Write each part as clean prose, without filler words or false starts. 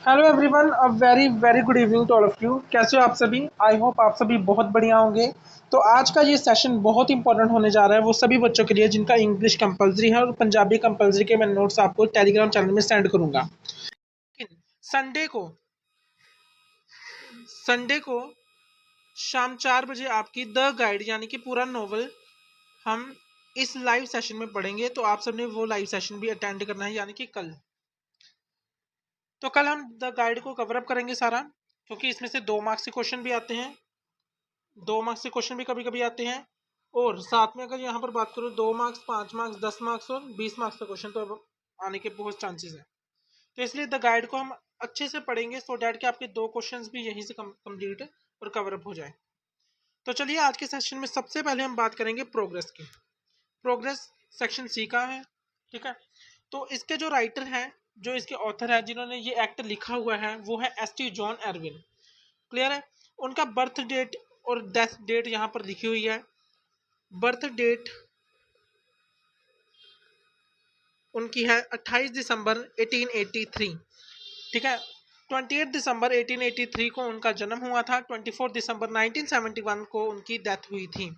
Hello everyone, a very very good evening to all of you. कैसे हो आप सभी? आई होप आप सभी बहुत बढ़िया होंगे। तो आज का ये सेशन बहुत इंपॉर्टेंट होने जा रहा है वो सभी बच्चों के लिए जिनका इंग्लिश कंपलसरी है और पंजाबी कंपलसरी के मैं नोट्स आपको टेलीग्राम चैनल में सेंड करूंगा। संडे को संडे को शाम 4 बजे आपकी द गाइड यानी कि पूरा नॉवल हम इस लाइव सेशन में पढ़ेंगे। तो आप सबने वो लाइव सेशन भी अटेंड करना है, यानी कि कल। तो कल हम द गाइड को कवर अप करेंगे सारा, क्योंकि इसमें से 2 मार्क्स के क्वेश्चन भी आते हैं, 2 मार्क्स के क्वेश्चन भी कभी कभी आते हैं। और साथ में अगर यहाँ पर बात करूँ 2 मार्क्स, 5 मार्क्स, 10 मार्क्स और 20 मार्क्स का क्वेश्चन तो अब आने के बहुत चांसेस हैं। तो इसलिए द गाइड को हम अच्छे से पढ़ेंगे सो डैट कि आपके 2 क्वेश्चंस भी यहीं से कंप्लीट और कवर अप हो जाए। तो चलिए आज के सेशन में सबसे पहले हम बात करेंगे प्रोग्रेस की। प्रोग्रेस सेक्शन सी का है, ठीक है। तो इसके जो राइटर हैं, जो इसके ऑथर है, जिन्होंने ये एक्ट लिखा हुआ है, वो है एस.टी. John Irwin. क्लियर है? उनका बर्थ डेट और डेथ डेट यहाँ पर लिखी हुई है। बर्थ डेट उनकी है 28 दिसंबर 1883, ठीक है। 28 दिसंबर 1883 को उनका जन्म हुआ था। 24 दिसंबर 1971 को उनकी डेथ हुई थी।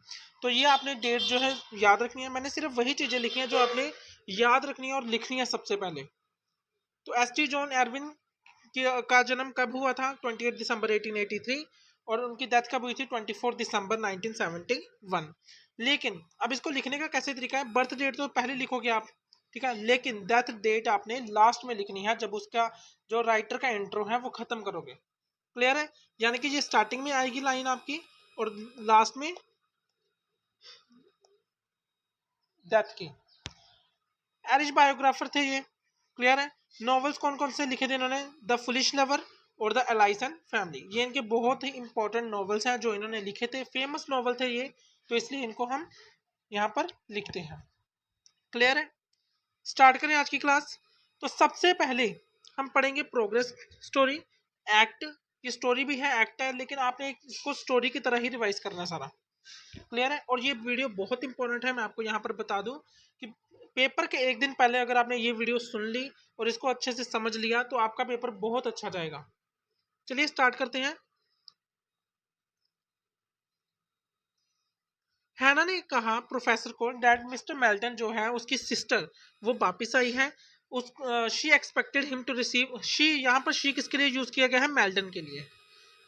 तो ये आपने डेट जो है याद रखनी है। मैंने सिर्फ वही चीज़ें लिखी हैं जो आपने याद रखनी है और लिखनी है सबसे पहले। तो एस टी जॉन एरविन का जन्म कब हुआ था? 28 दिसंबर 1883, और उनकी डेथ कब हुई थी? 24 दिसंबर 1971। लेकिन अब इसको लिखने का कैसे तरीका है? बर्थ डेट तो पहले लिखोगे आप, ठीक है, लेकिन डेथ डेट आपने लास्ट में लिखनी है, जब उसका जो राइटर का इंट्रो है वो खत्म करोगे। क्लियर है? यानी कि ये स्टार्टिंग में आएगी लाइन आपकी और लास्ट में डेथ की। एरिश बायोग्राफर थे ये। क्लियर है? नॉवेल्स कौन कौन से लिखे थे इन्होंने? द फुलिश लवर और द एलाइसन फैमिली, ये इनके बहुत ही इंपॉर्टेंट नॉवेल्स हैं जो इन्होंने लिखे थे। फेमस नॉवल थे ये, तो इसलिए इनको हम यहाँ पर लिखते हैं। क्लियर है? स्टार्ट करें आज की क्लास। तो सबसे पहले हम पढ़ेंगे प्रोग्रेस स्टोरी एक्ट। ये स्टोरी भी है, एक्ट है, लेकिन आपने इसको स्टोरी की तरह ही रिवाइज करना है सारा। क्लियर है? और ये वीडियो बहुत इंपॉर्टेंट है। मैं आपको यहाँ पर बता दूं कि पेपर के एक दिन पहले अगर आपने ये वीडियो सुन ली और इसको अच्छे से समझ लिया तो आपका पेपर बहुत अच्छा जाएगा। चलिए स्टार्ट करते हैं। हैना ने कहा प्रोफेसर को डैट मिस्टर मेल्टन जो है उसकी सिस्टर वो वापिस आई है। उस she expected him to receive she, यहाँ पर शी किसके लिए यूज किया गया है? मेल्टन के लिए।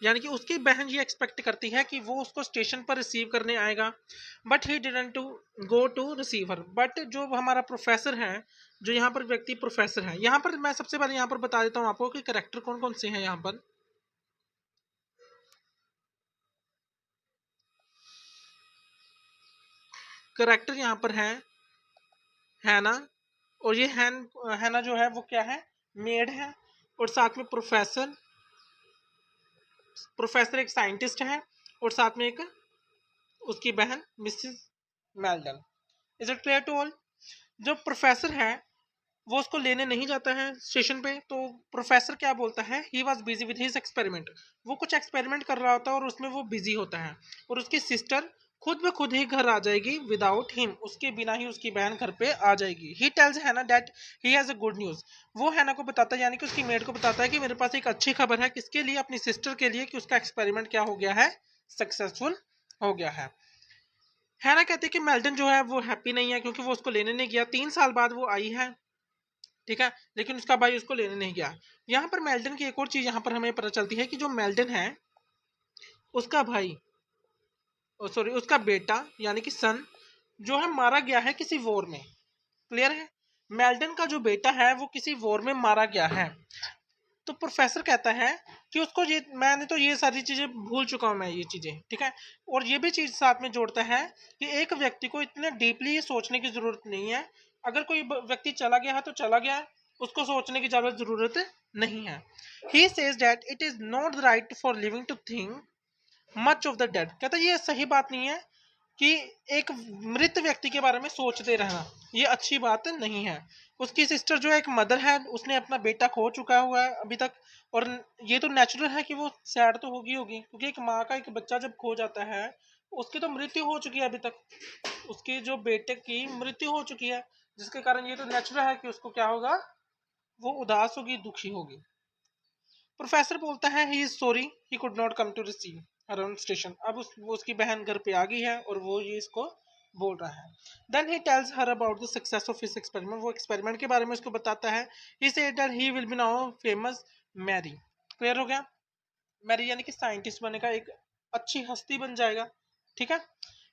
यानी कि उसकी बहन ये एक्सपेक्ट करती है कि वो उसको स्टेशन पर रिसीव करने आएगा, but he didn't to go to receive her. But जो हमारा प्रोफेसर है, जो यहाँ पर व्यक्ति प्रोफेसर है, यहाँ पर मैं सबसे पहले यहाँ पर बता देता हूँ आपको कि करेक्टर कौन कौन से हैं यहाँ पर। करेक्टर यहाँ पर है हैना, और ये हैना जो है वो क्या है? मेड है। और साथ में प्रोफेसर, प्रोफेसर एक साइंटिस्ट है, और साथ में एक उसकी बहन Mrs Meldon. Is it clear to all? जो प्रोफेसर है वो उसको लेने नहीं जाता है स्टेशन पे। तो प्रोफेसर क्या बोलता है? He was busy with his experiment. वो कुछ एक्सपेरिमेंट कर रहा होता है और उसमें वो बिजी होता है। और उसकी सिस्टर खुद ब खुद ही घर आ जाएगी विदाउट हिम, उसके बिना ही उसकी बहन घर पे आ जाएगी। ही टेल्स हैना that he has a good news. वो हैना को बताता है, यानी कि उसकी मेड को बताता है कि मेरे पास एक अच्छी खबर है। किसके लिए? अपनी सिस्टर के लिए, कि उसका एक्सपेरिमेंट क्या हो गया है? सक्सेसफुल हो गया है। हैना कहती है कि मेल्टन जो है वो हैप्पी नहीं है क्योंकि वो उसको लेने नहीं गया। 3 साल बाद वो आई है, ठीक है, लेकिन उसका भाई उसको लेने नहीं गया। यहाँ पर मेल्टन की एक और चीज यहाँ पर हमें पता चलती है कि जो मेल्टन है उसका भाई, सॉरी उसका बेटा यानी कि सन जो है मारा गया है किसी वॉर में। क्लियर है? मेल्टन का जो बेटा है वो किसी वॉर में मारा गया है। तो प्रोफेसर कहता है कि उसको ये, मैंने तो ये सारी चीजें भूल चुका हूं मैं ये चीजें, ठीक है। और ये भी चीज साथ में जोड़ता है कि एक व्यक्ति को इतने डीपली सोचने की जरूरत नहीं है। अगर कोई व्यक्ति चला गया है तो चला गया है, उसको सोचने की ज्यादा जरूरत नहीं है। He says that it is not right for living to think much of the dead. कहता है ये सही बात नहीं है कि एक मृत व्यक्ति के बारे में सोचते रहना, ये अच्छी बात नहीं है। उसकी सिस्टर जो है एक मदर है, उसने अपना बेटा खो चुका हुआ है अभी तक। और ये तो नेचुरल है कि वो सैड तो होगी होगी, क्योंकि एक माँ का एक बच्चा जब खो जाता है, उसकी तो मृत्यु हो चुकी है अभी तक, उसके जो बेटे की मृत्यु हो चुकी है, जिसके कारण ये तो नेचुरल है कि उसको क्या होगा? वो उदास होगी, दुखी होगी। प्रोफेसर बोलता है he is sorry he could not come to receive her on station. अब उसकी बहन घर पे आ गई है और वो ये इसको बोल रहा है। Then he tells her about the success of his experiment, वो एक्सपेरिमेंट के बारे में उसको बताता है। He said that he will be now famous Mary. Clear हो गया? मैरी यानी कि साइंटिस्ट बनेगा, एक अच्छी हस्ती बन जाएगा। ठीक है।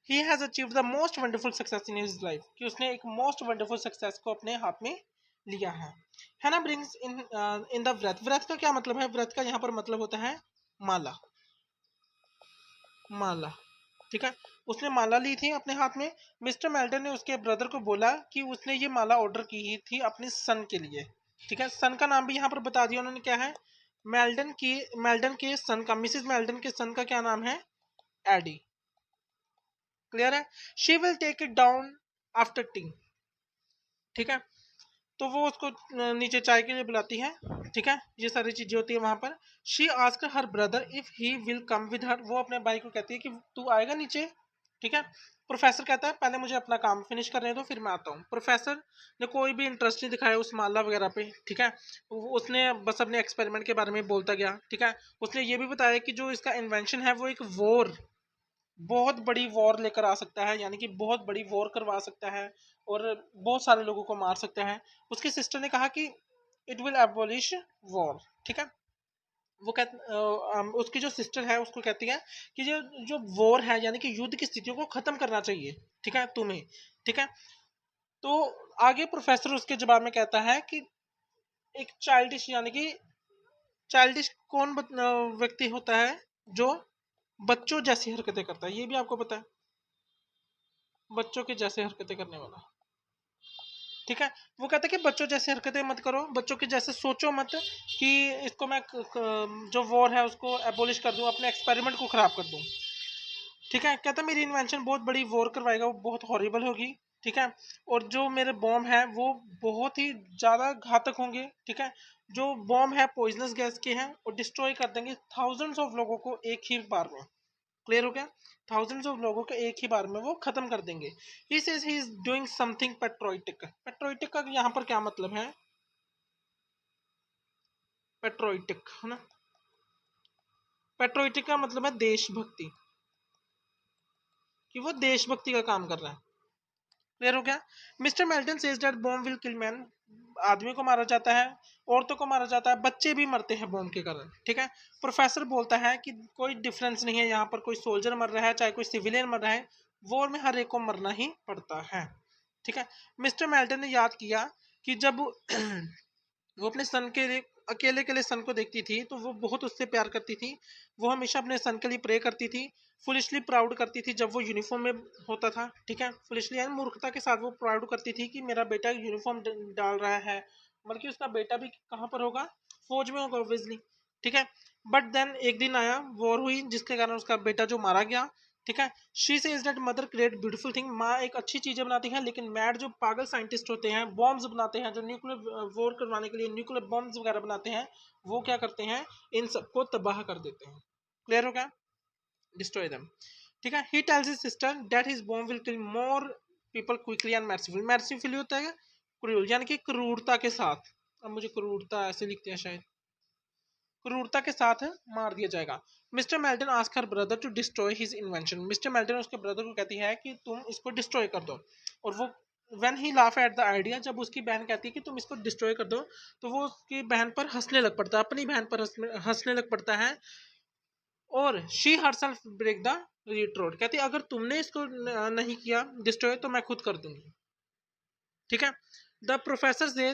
He has achieved the most wonderful success in his life, कि उसने एक मोस्ट वंडरफुल सक्सेस को अपने हाथ में लिया है। हैना ब्रिंग्स इन द व्रत। व्रत का क्या मतलब है? व्रत का यहाँ पर मतलब होता है माला। माला, ठीक है। उसने माला ली थी अपने हाथ में। मिस्टर मेल्टन ने उसके ब्रदर को बोला कि उसने ये माला ऑर्डर की थी अपने सन के लिए। ठीक है। सन का नाम भी यहाँ पर बता दिया उन्होंने, क्या है? मेल्टन के सन का, मिसेस मेल्टन के सन का क्या नाम है? एडी। क्लियर है? She will take it down after tea. ठीक है। तो वो उसको नीचे चाय के लिए बुलाती है। ठीक है। ये सारी चीजें होती है वहां पर। She asked her brother if he will come with her. वो अपने भाई को कहती है कि तू आएगा नीचे। ठीक है। प्रोफेसर कहता है पहले मुझे अपना काम फिनिश करने दो फिर मैं आता हूँ। प्रोफेसर ने कोई भी इंटरेस्ट नहीं दिखाया उस माला वगैरह पे। ठीक है। उसने बस अपने एक्सपेरिमेंट के बारे में बोलता गया। ठीक है। उसने ये भी बताया कि जो इसका इन्वेंशन है वो एक वॉर, बहुत बड़ी वॉर लेकर आ सकता है, यानी कि बहुत बड़ी वॉर करवा सकता है और बहुत सारे लोगों को मार सकता है। उसकी सिस्टर ने कहा कि इट विल एबॉलिश वॉर। ठीक है। वो उसकी जो सिस्टर है उसको कहती है कि जो जो वॉर है यानी कि युद्ध की स्थितियों को खत्म करना चाहिए। ठीक है तुम्हें। ठीक है। तो आगे प्रोफेसर उसके जवाब में कहता है कि एक चाइल्डिश, यानी कि चाइल्डिश कौन व्यक्ति होता है? जो बच्चों जैसी हरकतें करता है। ये भी आपको पता है, बच्चों के जैसे हरकतें करने वाला। ठीक है। वो कहता है कि बच्चों जैसे हरकतें मत करो, बच्चों के जैसे सोचो मत कि इसको मैं जो वॉर है उसको एबोलिश कर दूं, अपने एक्सपेरिमेंट को खराब कर दूं। ठीक है। कहता है मेरी इन्वेंशन बहुत बड़ी वॉर करवाएगा, वो बहुत हॉरिबल होगी। ठीक है। और जो मेरे बॉम्ब है वो बहुत ही ज्यादा घातक होंगे। ठीक है। जो बॉम्ब है पॉइजनस गैस के हैं और डिस्ट्रॉय कर देंगे थाउजेंड्स ऑफ लोगों को एक ही बार में। क्लियर हो गया? थाउजेंड्स ऑफ लोगों को एक ही बार में वो खत्म कर देंगे। He says he is doing something patriotic. Patriotic का यहाँ पर क्या मतलब है? पेट्रोइटिक है ना, पेट्रोइटिक का मतलब है देशभक्ति, कि वो देशभक्ति का काम कर रहा है। क्लियर हो गया? Mister Merton says that bomb will kill man. आदमी को मारा जाता है, औरतों को मारा जाता है, बच्चे भी मरते हैं बॉम्ब के कारण। ठीक है। प्रोफेसर बोलता है कि कोई डिफरेंस नहीं है यहाँ पर, कोई सोल्जर मर रहा है चाहे कोई सिविलियन मर रहा है, वॉर में हर एक को मरना ही पड़ता है। ठीक है। मिस्टर मेल्टन ने याद किया कि जब वो अपने सन के लिए अकेले के लिए सन को देखती थी तो वो बहुत उससे प्यार करती थी। वो हमेशा अपने सन के लिए प्रे करती थी। फुलिशली प्राउड करती थी जब वो यूनिफॉर्म में होता था। ठीक है। फुलिशली यानी मूर्खता के साथ वो प्राउड करती थी कि मेरा बेटा यूनिफॉर्म डाल रहा है, बल्कि उसका बेटा भी कहाँ पर होगा? फौज में होगा ऑब्वियसली। ठीक है। बट देन एक दिन आया, वॉर हुई जिसके कारण उसका बेटा जो मारा गया। ठीक है। She says that mother create beautiful thing. माँ एक अच्छी चीजें बनाती है, लेकिन मैड जो पागल साइंटिस्ट होते हैं, बॉम्ब्स बनाते हैं, जो न्यूक्लियर वॉर करवाने के लिए न्यूक्लियर बॉम्ब्स वगैरह बनाते हैं, वो क्या करते हैं? इन सबको तबाह कर देते हैं। क्लियर हो गया? Destroy them. ठीक है। He tells his sister that his bomb will kill more people quickly and merciful. Merciful होता है क्रूर, यानी कि क्रूरता के साथ। अब मुझे क्रूरता ऐसे लिखते हैं शायद, क्रूरता के साथ मार दिया जाएगा। Mister Melton ask her brother to destroy his invention. Mister Melton उसके ब्रदर को कहती है कि तुम इसको डिस्ट्रॉय कर दो। और वो when he laugh at the idea, जब उसकी बहन कहती है कि तुम इसको डिस्ट्रॉय कर दो, तो वो उसकी बहन पर हंसने लग पड़ता है, अपनी बहन पर हंसने लग पड़ता है। और शी हरसेल्फ ब्रेक द रिट्रोड, कहती है अगर तुमने इसको नहीं किया डिस्ट्रॉय तो मैं खुद कर दूंगी। ठीक है। द प्रोफेसर से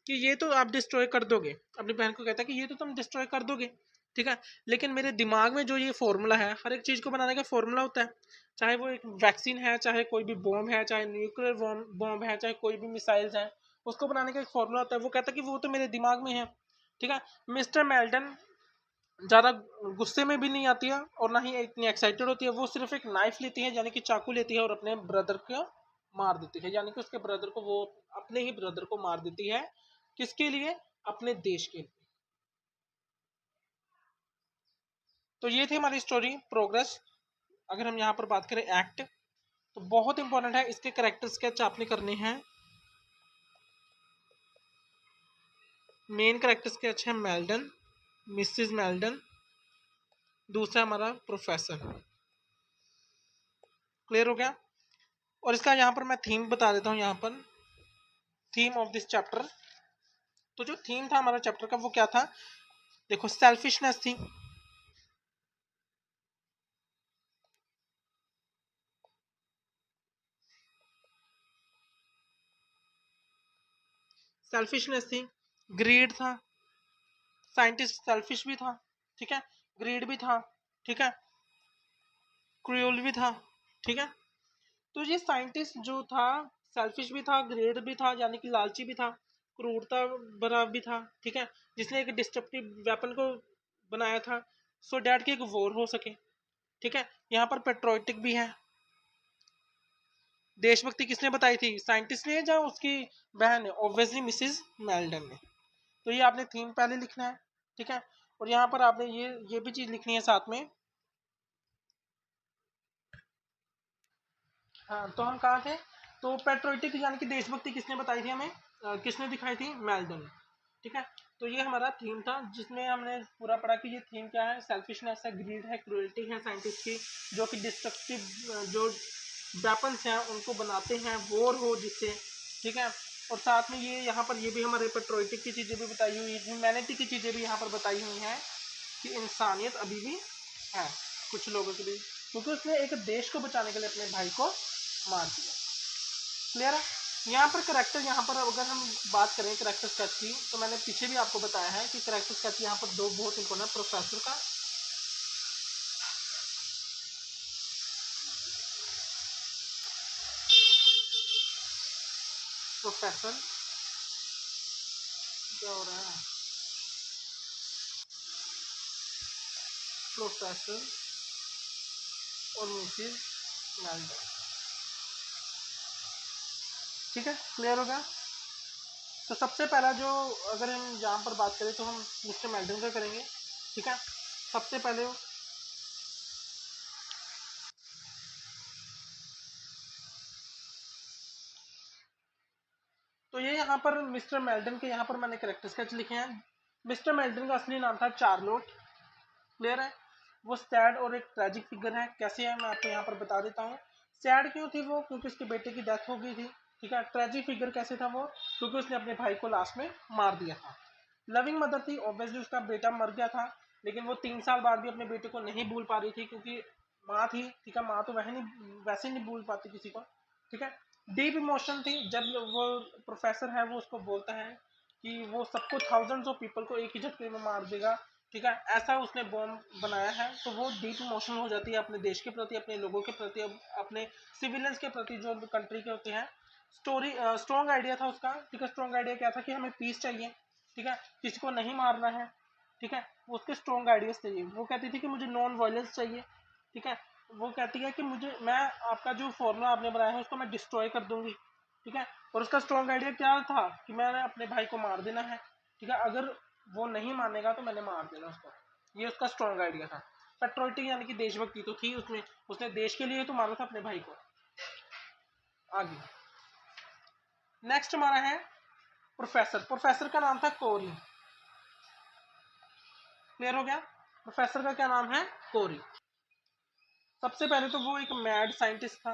कि ये तो आप डिस्ट्रॉय कर दोगे, अपनी बहन को कहता है कि ये तो तुम डिस्ट्रॉय कर दोगे। ठीक है। लेकिन मेरे दिमाग में जो ये फॉर्मूला है, हर एक चीज को बनाने का फॉर्मूला होता है, चाहे वो एक वैक्सीन है, चाहे कोई भी बॉम्ब है, चाहे न्यूक्लियर बॉम्ब है, चाहे कोई भी मिसाइल्स है, उसको बनाने का एक फॉर्मूला होता है। वो कहता है कि वो तो मेरे दिमाग में है। ठीक है। मिस्टर मेल्टन ज्यादा गुस्से में भी नहीं आती है और ना ही इतनी एक्साइटेड होती है। वो सिर्फ एक नाइफ लेती है, यानी कि चाकू लेती है, और अपने ब्रदर को मार देती है, यानी कि उसके ब्रदर को, वो अपने ही ब्रदर को मार देती है। किसके लिए? अपने देश के लिए। तो ये थी हमारी स्टोरी प्रोग्रेस। अगर हम यहाँ पर बात करें एक्ट, तो बहुत इंपॉर्टेंट है, इसके करेक्टर स्केच आपने करने हैं। मेन करेक्टर स्केच है मेल्डन, मिसेस मेल्डन, दूसरा हमारा प्रोफेसर। क्लियर हो गया? और इसका यहाँ पर मैं थीम बता देता हूँ, यहाँ पर थीम ऑफ दिस चैप्टर। तो जो थीम था हमारा चैप्टर का वो क्या था? देखो, सेल्फिशनेस थी, सेल्फिशनेस थी, ग्रीड था, साइंटिस्ट सेल्फिश भी था, ठीक है, ग्रीड भी था, ठीक है, क्रूएल भी था, ठीक है। तो ये साइंटिस्ट जो था सेल्फिश भी था, ग्रेड भी था, यानी कि लालची भी था, क्रूरता भरा भी था, ठीक है, जिसने एक डिस्ट्रक्टिव वेपन को बनाया था सो डैट की एक वॉर हो सके, ठीक है। यहाँ पर पेट्रोटिक भी है। देशभक्ति किसने बताई थी? साइंटिस्ट ने या उसकी बहन ने? ऑब्वियसली मिसेस मेल्डन ने। तो ये आपने थीम पहले लिखना है, ठीक है। और यहाँ पर आपने ये भी चीज लिखनी है साथ में। हाँ, तो हम कहाँ थे? तो पेट्रोटिक यानी कि देशभक्ति किसने बताई थी हमें? किसने दिखाई थी? मेल्डन ने, ठीक है। तो ये हमारा थीम था जिसमें हमने पूरा पढ़ा कि ये थीम क्या है। सेल्फिशनेस है, ग्रीड है, क्रूएल्टी है साइंटिस्ट की, जो कि डिस्ट्रक्टिव जो वेपन्स हैं उनको बनाते हैं, वॉर हो जिससे, ठीक है। और साथ में ये यहाँ पर ये भी हमारे पेट्रोटिक की चीज़ें भी बताई हुई है, ह्यूमैनिटी की चीज़ें भी यहाँ पर बताई हुई हैं कि इंसानियत अभी भी है कुछ लोगों के लिए, क्योंकि उसने एक देश को बचाने के लिए अपने भाई को मार दिया। क्लियर है? यहाँ पर करेक्टर, यहाँ पर अगर हम बात करें करेक्टर स्केच की, तो मैंने पीछे भी आपको बताया है कि करेक्टर स्केच यहाँ पर दो बहुत इंपॉर्टेंट, प्रोफेसर का, प्रोफेसर क्या हो रहा है, प्रोफेसर और मिसिज मेल्डन, ठीक है। क्लियर होगा? तो सबसे पहला जो, अगर हम यहाँ पर बात करें तो हम मिस्टर मेल्डन का करेंगे, ठीक है। सबसे पहले तो ये यहाँ पर मिस्टर मेल्डन के यहाँ पर मैंने करेक्टर स्केच लिखे हैं। मिस्टर मेल्डन का असली नाम था चार्लोट। क्लियर है? वो सैड और एक ट्रेजिक फिगर है। कैसे है मैं आपको यहाँ पर बता देता हूँ। सैड क्यों थी वो? क्योंकि उसके बेटे की डेथ हो गई थी, ठीक है। ट्रेजिक फिगर कैसे था वो? क्योंकि उसने अपने भाई को लास्ट में मार दिया था। लविंग मदर थी, ऑब्वियसली उसका बेटा मर गया था, लेकिन वो 3 साल बाद भी अपने बेटे को नहीं भूल पा रही थी, क्योंकि माँ थी, ठीक है। माँ तो वैसे ही नहीं भूल पाती किसी को, ठीक है। डीप इमोशन थी जब वो प्रोफेसर है वो उसको बोलता है कि वो सबको, थाउजेंड्स ऑफ पीपल को एक ही झटके में मार देगा, ठीक है, ऐसा उसने बॉम्ब बनाया है। तो वो डीप इमोशनल हो जाती है अपने देश के प्रति, अपने लोगों के प्रति, अपने सिविलियंस के प्रति जो कंट्री के होते हैं। स्टोरी स्ट्रॉन्ग आइडिया था उसका, ठीक है। स्ट्रॉन्ग आइडिया क्या था कि हमें पीस चाहिए, ठीक है, किसी को नहीं मारना है, ठीक है। उसके स्ट्रॉन्ग आइडियाज चाहिए। वो कहती थी कि मुझे नॉन वायलेंस चाहिए, ठीक है। वो कहती है कि मुझे, मैं आपका जो फॉर्मूला आपने बनाया है उसको मैं डिस्ट्रॉय कर दूंगी, ठीक है। और उसका स्ट्रॉन्ग आइडिया क्या था कि मैंने अपने भाई को मार देना है, ठीक है। अगर वो नहीं मानेगा तो मैंने मार देना उसको। ये उसका स्ट्रॉन्ग आइडिया था। पेट्रोटिक यानी कि देशभक्ति तो थी उसमें, उसने देश के लिए तो मारा था अपने भाई को। आगे नेक्स्ट हमारा है प्रोफेसर। प्रोफेसर का नाम था कोरी। क्लियर हो गया? प्रोफेसर का क्या नाम है? कोरी। सबसे पहले तो वो एक मैड साइंटिस्ट था।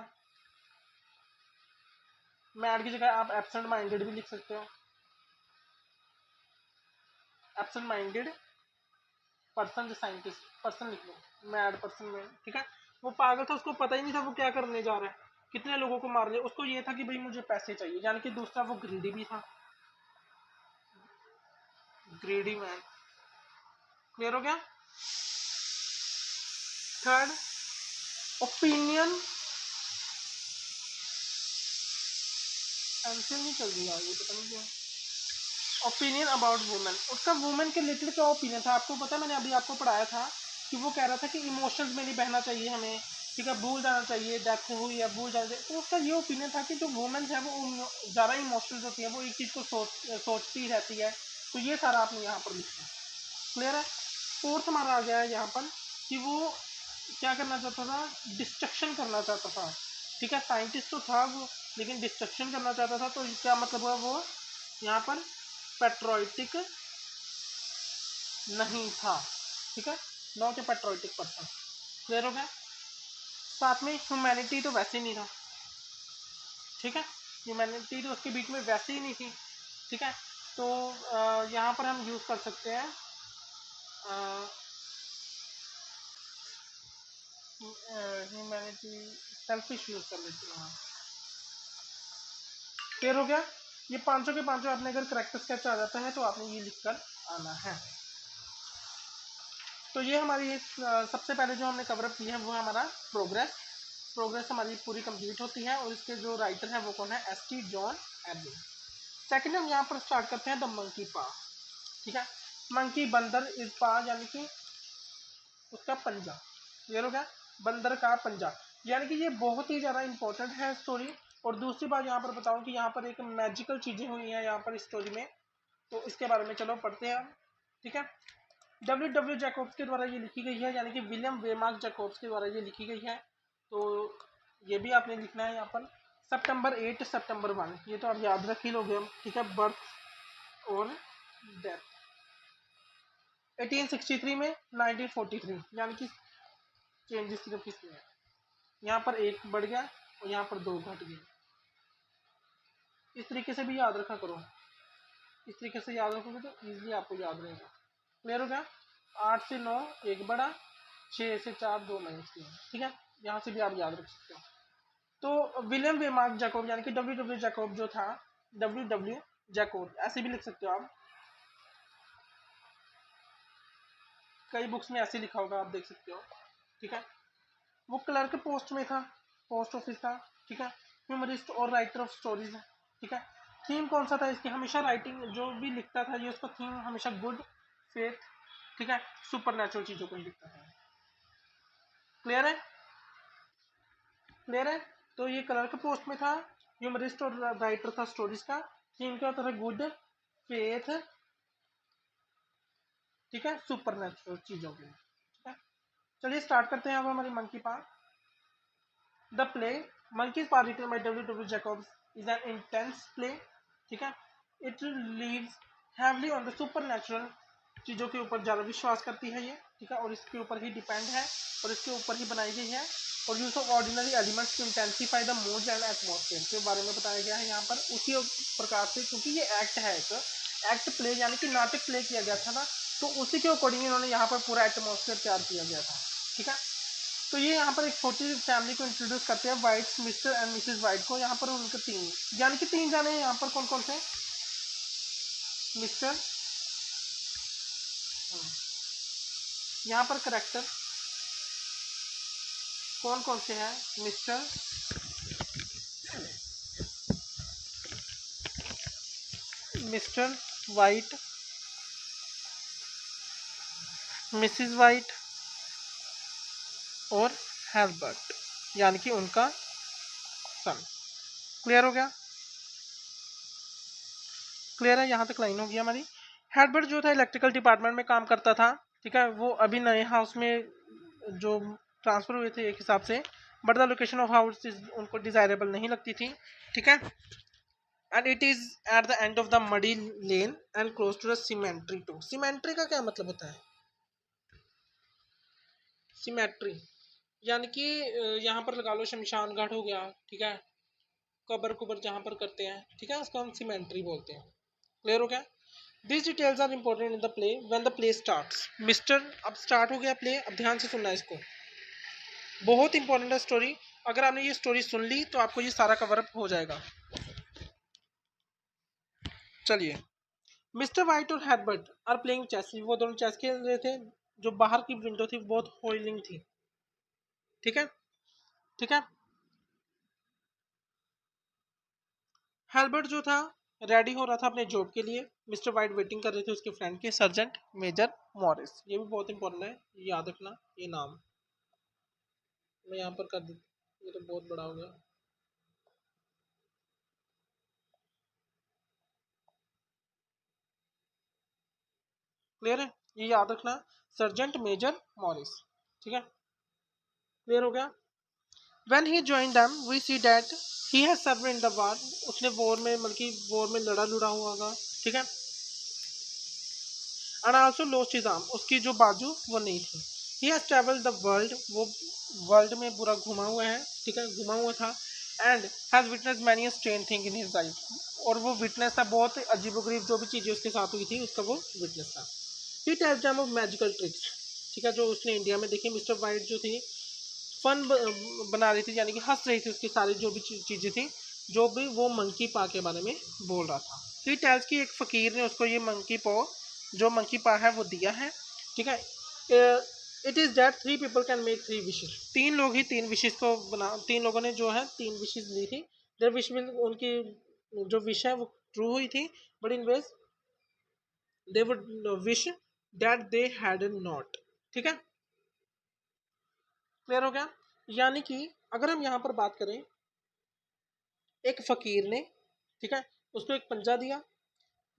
मैड की जगह आप एब्सेंट माइंडेड भी लिख सकते हो। एब्सेंट माइंडेड पर्सन, जो साइंटिस्ट पर्सन लिख लो, मैड पर्सन में, ठीक है। वो पागल था, उसको पता ही नहीं था वो क्या करने जा रहा है, कितने लोगों को मार लिया। उसको ये था कि भाई मुझे पैसे चाहिए, यानी कि दूसरा वो ग्रीडी भी था, ग्रीडी मैन। क्लियर हो गया? थर्ड, ओपिनियन, पेंसिल नहीं चल रही है, ये पता नहीं क्यों। ओपिनियन अबाउट वुमेन, उसका वुमेन के रिलेटेड क्या ओपिनियन था आपको पता है? मैंने अभी आपको पढ़ाया था कि वो कह रहा था कि इमोशंस में नहीं बहना चाहिए हमें, ठीक है, भूल जाना चाहिए, डेथ हुई है भूल जाना चाहिए। तो उसका ये ओपिनियन था कि जो वुमेन है वो ज़्यादा इमोशनल होती है, वो एक चीज़ को सोचती रहती है। तो ये सारा आपने यहाँ पर लिखा है। क्लियर है? फोर्थ हमारा आ गया है यहाँ पर कि वो क्या करना चाहता था? डिस्ट्रक्शन करना चाहता था, ठीक है। साइंटिस्ट तो था वो, लेकिन डिस्ट्रक्शन करना चाहता था। तो क्या मतलब हुआ वो यहाँ पर? पेट्रोइटिक नहीं था, ठीक है, not a patriotic person. Clear हो गया। साथ में ह्यूमैनिटी तो वैसे ही नहीं था, ठीक है, ह्यूमैनिटी तो उसके बीच में वैसे ही नहीं थी, ठीक है। तो यहाँ पर हम यूज़ कर सकते हैं ह्यूमैनिटी, सेल्फिश यूज़ कर लेते हैं। क्लियर हो गया। ये 500 के 500 आपने अगर करेक्ट स्केच आ जाता है तो आपने ये लिख कर आना है। तो ये हमारी सबसे पहले जो हमने कवर अप किया है वो है हमारा प्रोग्रेस। प्रोग्रेस हमारी पूरी कंप्लीट होती है और इसके जो राइटर है वो कौन है, एस.टी. John AB. सेकंड हम यहाँ पर स्टार्ट करते हैं द मंकी पा, ठीक है। मंकी बंदर, इज पा यानी कि उसका पंजा। क्लियर हो गया, बंदर का पंजा, यानी कि ये बहुत ही ज़्यादा इंपॉर्टेंट है स्टोरी। और दूसरी बात यहाँ पर बताऊँ कि यहाँ पर एक मैजिकल चीज़ें हुई हैं यहाँ पर स्टोरी में, तो इसके बारे में चलो पढ़ते हैं हम, ठीक है। डब्ल्यू जैकोब्स के द्वारा ये लिखी गई है, यानी कि विलियम वेमार्क जैकोब्स के द्वारा ये लिखी गई है। तो ये भी आपने लिखना है यहाँ पर, सितंबर 8 सितंबर 1, ये तो आप याद रख ही लोगे हम, ठीक है। बर्थ और डेथ 1863 में 1943, यानी कि चेंजेस सिर्फ इसमें है, यहाँ पर एक बढ़ गया और यहाँ पर दो घट गए। इस तरीके से भी याद रखा करो, इस तरीके से याद रखोगे तो इजीली आपको याद रहेगा। क्लियर हो गया। 8 से 9 एक बड़ा, 6 से 4 2 माइनस 3, ठीक है, यहाँ से भी आप याद रख सकते हो। तो विलियम वेमार्क जैकोब यानी कि डब्ल्यू जैकोब जो था, डब्ल्यू जैकोब ऐसे भी लिख सकते हो आप, कई बुक्स में ऐसे लिखा होगा, आप देख सकते हो, ठीक है। वो क्लर्क पोस्ट में था, पोस्ट ऑफिस था, ठीक है। ह्यूमरिस्ट और राइटर ऑफ स्टोरीज है, ठीक है। थीम कौन सा था इसकी, हमेशा राइटिंग जो भी लिखता था ये उसका थीम हमेशा गुड, फेथ, ठीक है, सुपर नेचुरल चीजों को ही लिखता था। क्लियर है, क्लियर है। तो ये क्लर्क पोस्ट में था, ह्यूमरिस्ट और राइटर था स्टोरीज का, थीम क्या होता था, गुड, फेथ, ठीक है, सुपर नेचुरल चीजों के लिए, ठीक है। चलिए स्टार्ट करते हैं अब हमारी monkey part. The play monkey's part written by W Jacobs is an intense play, ठीक है। It lives heavily on the supernatural, चीज़ों के ऊपर ज़्यादा विश्वास करती है ये, ठीक है, और इसके ऊपर ही डिपेंड है और इसके ऊपर ही बनाई गई है। और use of ordinary elements to intensify the mood and atmosphere के बारे में बताया गया है यहाँ पर, उसी प्रकार से, क्योंकि ये एक्ट है, एक एक्ट प्ले यानी कि नाटक प्ले किया गया था ना, तो उसी के अकॉर्डिंग इन्होंने यहाँ पर पूरा एटमॉस्फेयर तैयार किया गया था, ठीक है। तो ये यहाँ पर एक छोटी फैमिली को इंट्रोड्यूस करते हैं, white, mister and Mrs white को। यहाँ पर उनके तीन, यानी कि तीन जाने हैं यहाँ पर, कौन कौन से, मिस्टर, यहाँ पर करेक्टर कौन कौन से हैं, mister, mister white, Mrs white और हेल्बर्ट, यानी कि उनका सन। क्लियर हो गया, क्लियर है, यहाँ तक लाइन हो गई हमारी। हेल्बर्ट जो था इलेक्ट्रिकल डिपार्टमेंट में काम करता था, ठीक है, वो अभी नए हाउस में जो ट्रांसफर हुए थे एक हिसाब से, but the location of house उनको डिजायरेबल नहीं लगती थी, ठीक है। And it is at the end of the muddy lane and close to the cemetery too. Cemetery का क्या मतलब होता है, सीमेट्री यानी कि यहाँ पर लगा लो शमशान घाट हो गया, ठीक है, कबर कुबर जहाँ पर करते हैं, ठीक है, उसको हम सीमेंट्री बोलते हैं। क्लियर हो गया। This details are important in the play when the play starts. Mr, अब स्टार्ट हो गया प्ले, अब ध्यान से सुनना है इसको, बहुत इंपॉर्टेंट है स्टोरी। अगर आपने ये स्टोरी सुन ली तो आपको ये सारा कवर अप हो जाएगा। चलिए, मिस्टर वाइट और हेrbert आर प्लेइंग चेस, वो दोनों चेस खेल रहे थे, जो बाहर की विंडो थी बहुत होइलिंग थी, ठीक है, ठीक है। हेल्बर्ट जो था रेडी हो रहा था अपने जॉब के लिए, मिस्टर वाइट वेटिंग कर रहे थे उसके फ्रेंड के, सर्जेंट मेजर मॉरिस। ये भी बहुत इंपॉर्टेंट है, याद रखना ये नाम, मैं यहाँ पर कर देता, ये तो बहुत बड़ा हो गया। क्लियर है, ये याद रखना, सर्जेंट मेजर मॉरिस, ठीक है। क्लियर हो गया। When he joined them, we see that he has served in the war, उसने वॉर में, मतलब कि वॉर में लड़ा लुड़ा हुआ होगा, ठीक है। And also lost his arm, उसकी जो बाजू वो नहीं थी। He has travelled the world, वो वर्ल्ड में पूरा घुमा हुआ है, ठीक है, घुमा हुआ था। And has witness many strange thing in his life, और वो विटनेस था बहुत अजीबोगरीब जो भी चीज़ें उसके साथ हुई थी उसका वो विटनेस था। He tells them of magical tricks, ठीक है, जो उसने इंडिया में देखी। मिस्टर वाइट जो थी फन बना रही थी, यानी कि हंस रही थी उसकी सारी जो भी चीज़ें थी, जो भी वो मंकी पा के बारे में बोल रहा था। ही टेल्स की एक फ़कीर ने उसको ये मंकी पा, जो मंकी पा है वो दिया है, ठीक है। It is that 3 people can make 3 wishes, 3 लोग ही 3 विशेज को बना, 3 लोगों ने जो है 3 विशेज ली थी। देयर विश विल, उनकी जो विश है वो ट्रू हुई थी, but in veg they would wish that they had not, ठीक है, क्लियर हो गया। यानी कि अगर हम यहाँ पर बात करें, एक फकीर ने, ठीक है, उसको एक पंजा दिया,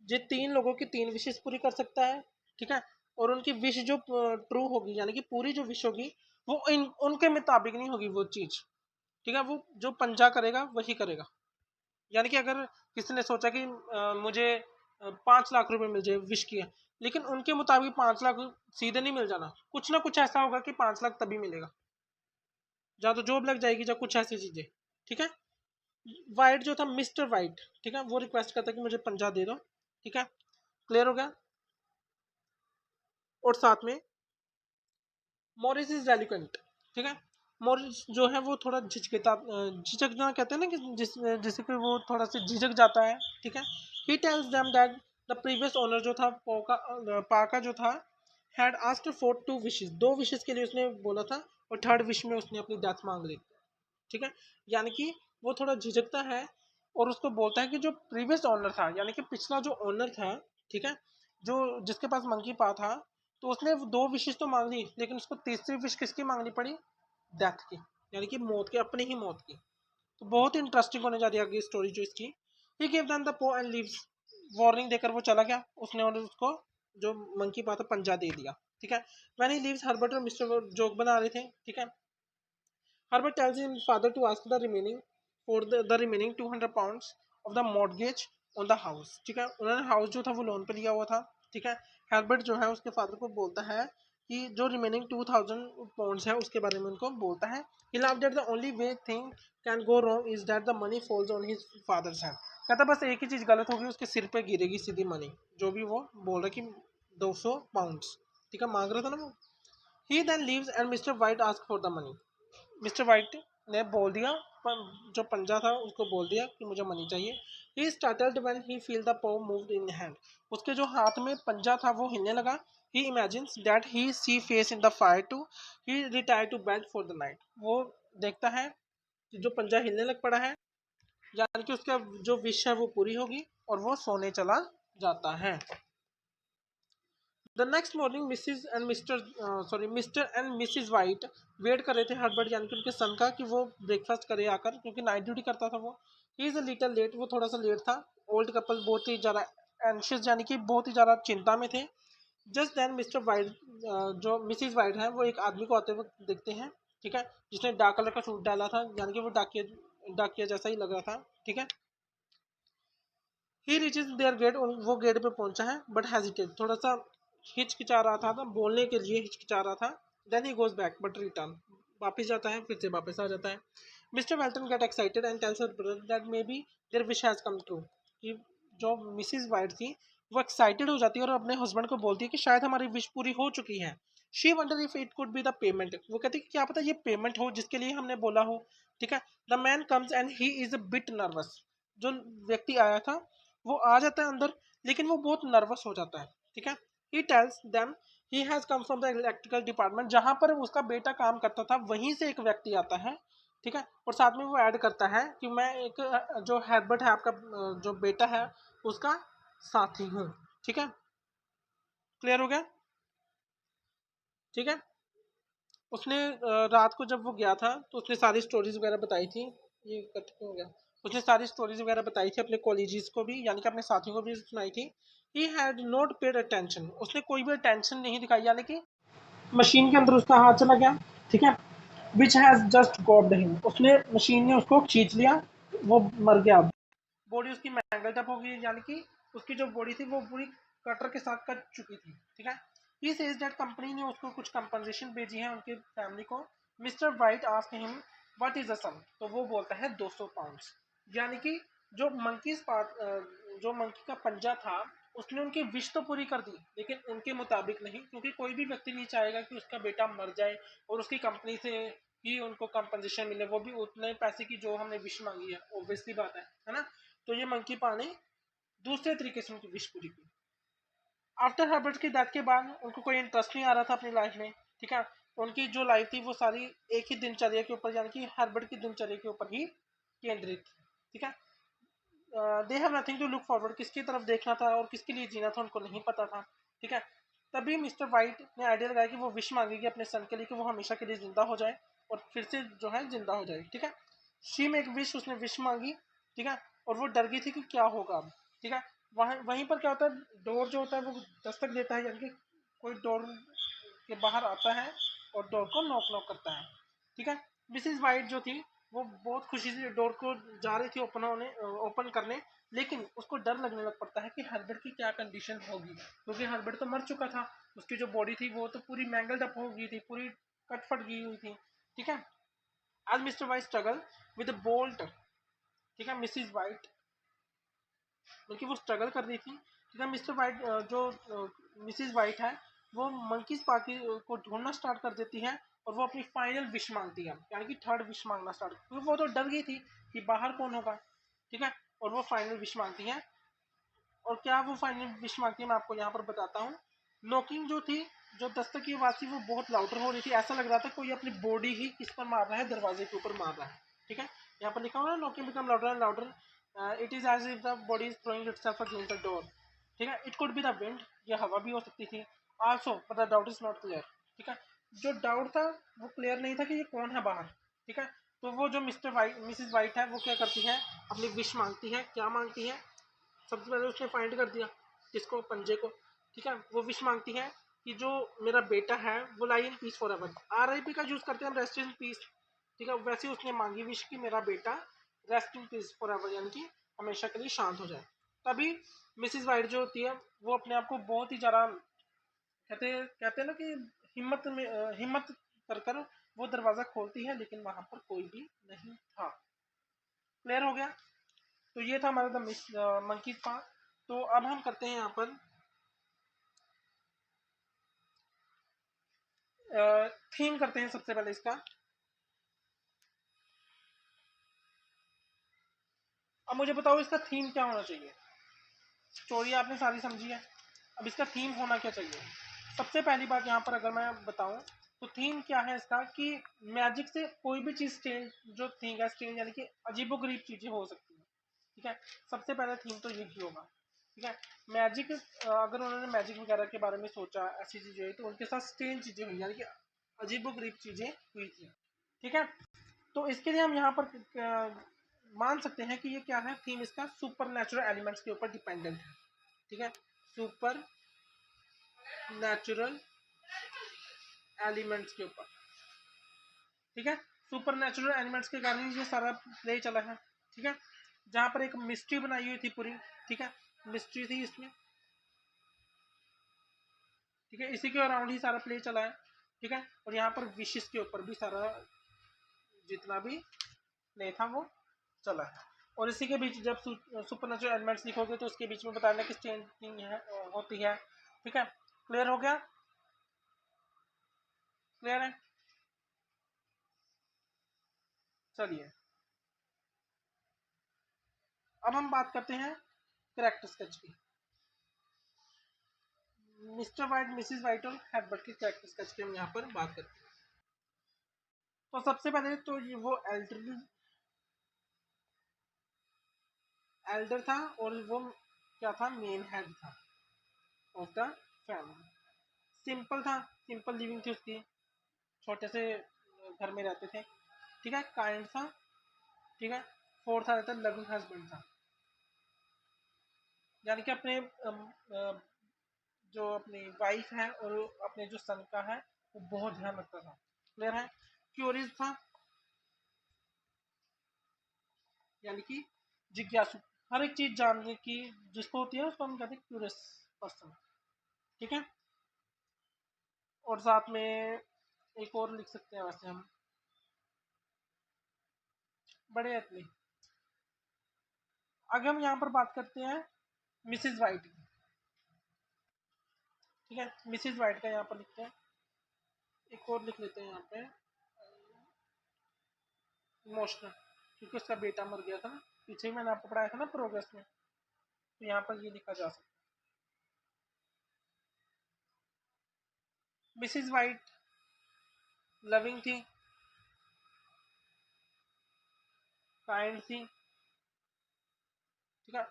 जो 3 लोगों की 3 विशेष पूरी कर सकता है, ठीक है, और उनकी विश जो ट्रू होगी, यानी कि पूरी जो विश होगी वो उनके मुताबिक नहीं होगी वो चीज, ठीक है, वो जो पंजा करेगा वही करेगा। यानी कि अगर किसी ने सोचा कि मुझे 5 लाख रुपए मिल जाए, विश किया, लेकिन उनके मुताबिक 5 लाख सीधे नहीं मिल जाना, कुछ ना कुछ ऐसा होगा कि 5 लाख तभी मिलेगा, या तो जॉब लग जाएगी या कुछ ऐसी चीजें, ठीक है। वाइट जो था, मिस्टर वाइट, ठीक है, वो रिक्वेस्ट करता है कि मुझे पंजा दे दो, ठीक है, क्लियर हो गया। और साथ में मॉरिस इज रेलिकेंट, ठीक है, मॉरिस जो है वो थोड़ा झिझकता, झिझकना कहते हैं ना, कि जिससे कि वो थोड़ा सा झिझक जाता है, ठीक है। He tells them that the previous owner जो था पा का जो था, had asked for 2 wishes, 2 wishes के लिए उसने बोला था, और थर्ड विश में उसने अपनी डेथ मांग ली, ठीक है। यानी कि वो थोड़ा झिझकता है, और उसको बोलता है कि जो प्रीवियस ओनर था, यानी कि पिछला जो ओनर था, ठीक है, जो जिसके पास मंकी पा था, तो उसने 2 विशेष तो मांग ली, लेकिन उसको तीसरी विश किसकी मांगनी पड़ी, डेथ की, यानी कि मौत की, अपनी ही मौत की। तो बहुत इंटरेस्टिंग होने जा रही है आगे स्टोरी जो इसकी। ही गिव देम द पो एंड लीव्स, वार्निंग देकर वो चला गया उसने, और उसको जो मंकी पा था पंजा दे दिया, ठीक है। व्हेन ही लीव्स, हर्बर्ट और मिस्टर जोक बना रहे थे, ठीक है। Herbert tells his father to ask the remaining for the remaining 200 pounds of the mortgage on the house, ठीक है, उन्होंने हाउस जो था वो लोन पे लिया हुआ था, ठीक है। हर्बर्ट जो है उसके फादर को बोलता है कि जो रिमेनिंग 2000 पाउंड्स है उसके बारे में उनको बोलता है। he laughed that the only way thing can go wrong is that the money falls on his father's hand, कहता बस एक ही चीज गलत होगी, उसके सिर पे गिरेगी सीधी मनी, जो भी वो बोल रहा है कि 200 पाउंड्स, ठीक है, मांग रहा था ना वो। he then leaves and Mr. White asks for the money, mister white ने बोल दिया, जो पंजा था उसको बोल दिया कि मुझे मनी चाहिए। He started when he feel the paw moved in hand, उसके जो हाथ में पंजा था वो हिलने लगा। He imagines that he see face in the fire too, he retire to bed for the night, वो देखता है कि जो पंजा हिलने लग पड़ा है, यानी कि उसका जो विश है वो पूरी होगी, और वो सोने चला जाता है। The next morning Mr and Mrs White wait कर रहे थे हर्बर्ट, यानी कि उनके सन का, कि वो ब्रेकफास्ट करे आकर, क्योंकि नाइट ड्यूटी करता था वो। He is a little late, वो थोड़ा सा लेट था। ओल्ड कपल बहुत ही ज़्यादा एंशियस, यानी कि बहुत ही ज़्यादा चिंता में थे। जस्ट देन मिस्टर वाइट, जो मिसिज वाइट है, वो एक आदमी को आते हुए देखते हैं, ठीक है, जिसने डार्क कलर का सूट डाला था, यानी कि वो डाकिया डाकिया जैसा ही लग रहा था, ठीक है। ही रीचेज देयर गेट, वो गेट पे पहुंचा है, बट हेजिटेट, थोड़ा सा हिचकिचा रहा था बोलने के लिए हिचकिचा रहा था। Then he goes back but return, वापिस जाता है, फिर से वापस आ जाता है। Mister Welton get excited and tells her brother that maybe their wish has come true, कि जो मिसिज वाइट थी वो एक्साइटेड हो जाती है और अपने हस्बैंड को बोलती है कि शायद हमारी विश पूरी हो चुकी है। She wonder if it could be the payment, वो कहती है कि क्या पता ये पेमेंट हो जिसके लिए हमने बोला हो, ठीक है। The man comes and he is a bit nervous, जो व्यक्ति आया था वो आ जाता है अंदर, लेकिन वो बहुत नर्वस हो जाता है, ठीक है। He tells them he has come from the electrical department, जहां पर उसका बेटा काम करता था वहीं से एक व्यक्ति आता है, ठीक है। और साथ में वो ऐड करता है कि मैं एक जो हर्बर्ट है आपका जो बेटा है उसका साथी हूँ, ठीक है, क्लियर हो गया, ठीक है। उसने रात को जब वो गया था तो उसने सारी स्टोरीज वगैरह बताई थी, ये कट हो गया, उसने सारी स्टोरीज वगैरह बताई थी अपने कॉलेजेस को भी, यानी कि अपने साथियों को भी सुनाई थी। He had not paid attention, उसने कोई भी अटेंशन नहीं दिखाई, यानी कि मशीन के अंदर उसका हाथ चला गया, ठीक है। विच हैज जस्ट गॉब्ड हिम, उसने मशीन ने उसको खींच लिया, वो मर गया, बॉडी उसकी मैंगल्ड अप हो गई, यानी कि उसकी जो बॉडी थी वो पूरी कटर के साथ कट चुकी थी, ठीक है। ही सेज दैट कंपनी ने उसको कुछ कंपनसेशन भेजी है उनके फैमिली को। Mister White asked him what is the sum, तो वो बोलता है 200 पाउंड्स। यानी कि जो जो मंकी का पंजा था उसने उनकी विश तो पूरी कर दी, लेकिन उनके मुताबिक नहीं, क्योंकि कोई भी व्यक्ति नहीं चाहेगा कि उसका बेटा मर जाए और उसकी कंपनी से ही उनको कंपनसेशन मिले, वो भी उतने पैसे की जो हमने विश मांगी है, ऑब्वियसली बात है ना। तो ये मंकी पा ने दूसरे तरीके से उनकी विश पूरी की। आफ्टर हर्बर्ट की डेथ के बाद उनको कोई इंटरेस्ट नहीं आ रहा था अपनी लाइफ में, ठीक है। उनकी जो लाइफ थी वो सारी एक ही दिनचर्या के ऊपर, यानी कि हर्बर्ट की दिनचर्या के ऊपर ही केंद्रित थी, ठीक है। They have nothing to look forward, किसकी तरफ देखना था और किसके लिए जीना था उनको नहीं पता था, ठीक है। तभी मिस्टर वाइट ने आइडिया लगाया कि वो विश मांगेगी अपने सन के लिए कि वो हमेशा के लिए जिंदा हो जाए और फिर से जो है जिंदा हो जाए, ठीक है। शी मेक विश, उसने विश मांगी, ठीक है। और वो डर गई थी कि क्या होगा अब, ठीक है। वहीं पर क्या होता है, डोर जो होता है वो दस्तक देता है, यानी कि कोई डोर के बाहर आता है और डोर को नॉक नॉक करता है, ठीक है। मिसिज वाइट जो थी वो बहुत खुशी से डोर को जा रही थी ओपन करने, लेकिन उसको डर लगने लग पड़ता है कि हर्बर्ट की क्या कंडीशन होगी, क्योंकि हर्बर्ट तो मर चुका था, उसकी जो बॉडी थी वो तो पूरी मैंगल्ड अप हो गई थी, पूरी कटफट गई हुई थी, ठीक है। आज mister white struggle with bolt, ठीक है। मिसिज वाइट बल्कि वो स्ट्रगल कर रही थी, ठीक है। मिस्टर वाइट जो मिसिज वाइट है वो मंकीज पार्टी को ढूंढना स्टार्ट कर देती है और वो अपनी फाइनल विश मांगती है, यानी कि थर्ड विश मांगना स्टार्ट, क्योंकि वो तो डर गई थी कि बाहर कौन होगा, ठीक है। और वो फाइनल विश मांगती है। और क्या वो फाइनल विश मांगती है मैं आपको यहाँ पर बताता हूँ। नॉकिंग जो थी, जो दस्तक की आवाज थी वो बहुत लाउडर हो रही थी, ऐसा लग रहा था कोई अपनी बॉडी ही किस पर मार रहा है, दरवाजे के ऊपर मार रहा है, ठीक है। यहाँ पर लिखा हुआ है knocking become louder and louder, it is as if the body is throwing itself against the door, ठीक है। It could be the wind, ये हवा भी हो सकती थी, also but the doubt is not clear, ठीक है। जो डाउट था वो क्लियर नहीं था कि ये कौन है बाहर, ठीक है। तो वो जो मिस्टर वाइट मिसिज वाइट है वो क्या करती है, अपनी विश मांगती है। क्या मांगती है, सबसे पहले उसने फाइंड कर दिया किसको, पंजे को, ठीक है। वो विश मांगती है कि जो मेरा बेटा है वो lie in peace forever, RIP का यूज करते हैं हम, रेस्ट इन पीस, ठीक है। वैसे उसने मांगी विश कि मेरा बेटा rest in peace for ever, यानी कि हमेशा के लिए शांत हो जाए। तभी मिसिज वाइट जो होती है वो अपने आप को बहुत ही ज़्यादा कहते हैं ना कि हिम्मत कर कर वो दरवाज़ा खोलती है, लेकिन वहां पर कोई भी नहीं था। क्लियर हो गया। तो ये था हमारा द मंकी पा। तो अब हम करते हैं यहाँ पर थीम करते हैं सबसे पहले इसका। अब मुझे बताओ इसका थीम क्या होना चाहिए। स्टोरी आपने सारी समझी है, अब इसका थीम होना क्या चाहिए। सबसे पहली बात यहाँ पर अगर मैं बताऊं तो थीम क्या है इसका कि मैजिक से कोई भी चीज़ स्ट्रेंज, जो थीम है स्ट्रेंज यानी कि अजीबोगरीब चीज़ें हो सकती हैं, ठीक है। सबसे पहला थीम तो यही होगा, ठीक है। मैजिक, अगर उन्होंने मैजिक वगैरह के बारे में सोचा ऐसी चीज़ें हुई तो उनके साथ स्ट्रेंज चीज़ें हुई, यानी कि अजीबोगरीब चीज़ें हुई थी, ठीक है। तो इसके लिए हम यहाँ पर मान सकते हैं कि ये क्या है, थीम इसका सुपर नेचुरल एलिमेंट्स के ऊपर डिपेंडेंट है, ठीक है। सुपर नेचुरल एलिमेंट्स के ऊपर, ठीक है। सुपर नेचुरल एलिमेंट्स के कारण ये सारा प्ले चला है, ठीक है। जहाँ पर एक मिस्ट्री बनाई हुई थी पूरी, ठीक है। मिस्ट्री थी इसमें, ठीक है। इसी के अराउंड ही सारा प्ले चला है, ठीक है। और यहाँ पर विशेष के ऊपर भी सारा जितना भी प्ले था वो चला है। और इसी के बीच जब सुपर नेचुरल एलिमेंट्स लिखोगे तो उसके बीच में बताना किस चेंजिंग है होती है, ठीक है। क्लियर हो गया, क्लियर है। चलिए अब हम बात करते हैं करेक्टर स्केच की। मिस्टर वाइट, मिसिज वाइट और हेडबर्ट की करेक्टर स्केच की हम यहाँ पर बात करते हैं। तो सबसे पहले तो ये वो एल्डर था और वो क्या था, मेन हेड था ऑफ द फैमिली। सिंपल था, सिंपल लिविंग थी उसकी, छोटे से घर में रहते थे, ठीक है। काइंड था, ठीक है। फोर्थ आ जाता है लविंग हस्बैंड था, यानी कि अपने जो अपनी वाइफ है और अपने जो सन का है वो बहुत ध्यान रखता था। क्लियर है। क्यूरियस था, यानी कि जिज्ञासु, हर एक चीज जानने की जिसको होती है उसको हम कहते हैं क्यूरियस, पर्सन, ठीक है। और साथ में एक और लिख सकते हैं वैसे हम, बड़े एथलीट। आगे हम यहाँ पर बात करते हैं मिसिज वाइट की, ठीक है। मिसिज वाइट का यहाँ पर लिखते हैं, एक और लिख लेते हैं यहाँ पे इमोशनल, क्योंकि उसका बेटा मर गया था ना, पीछे ही मैंने आपको पढ़ाया था ना प्रोग्रेस में, तो यहाँ पर ये लिखा जा सकता है। मिसिज वाइट लविंग थी, काइंड थी, ठीक है।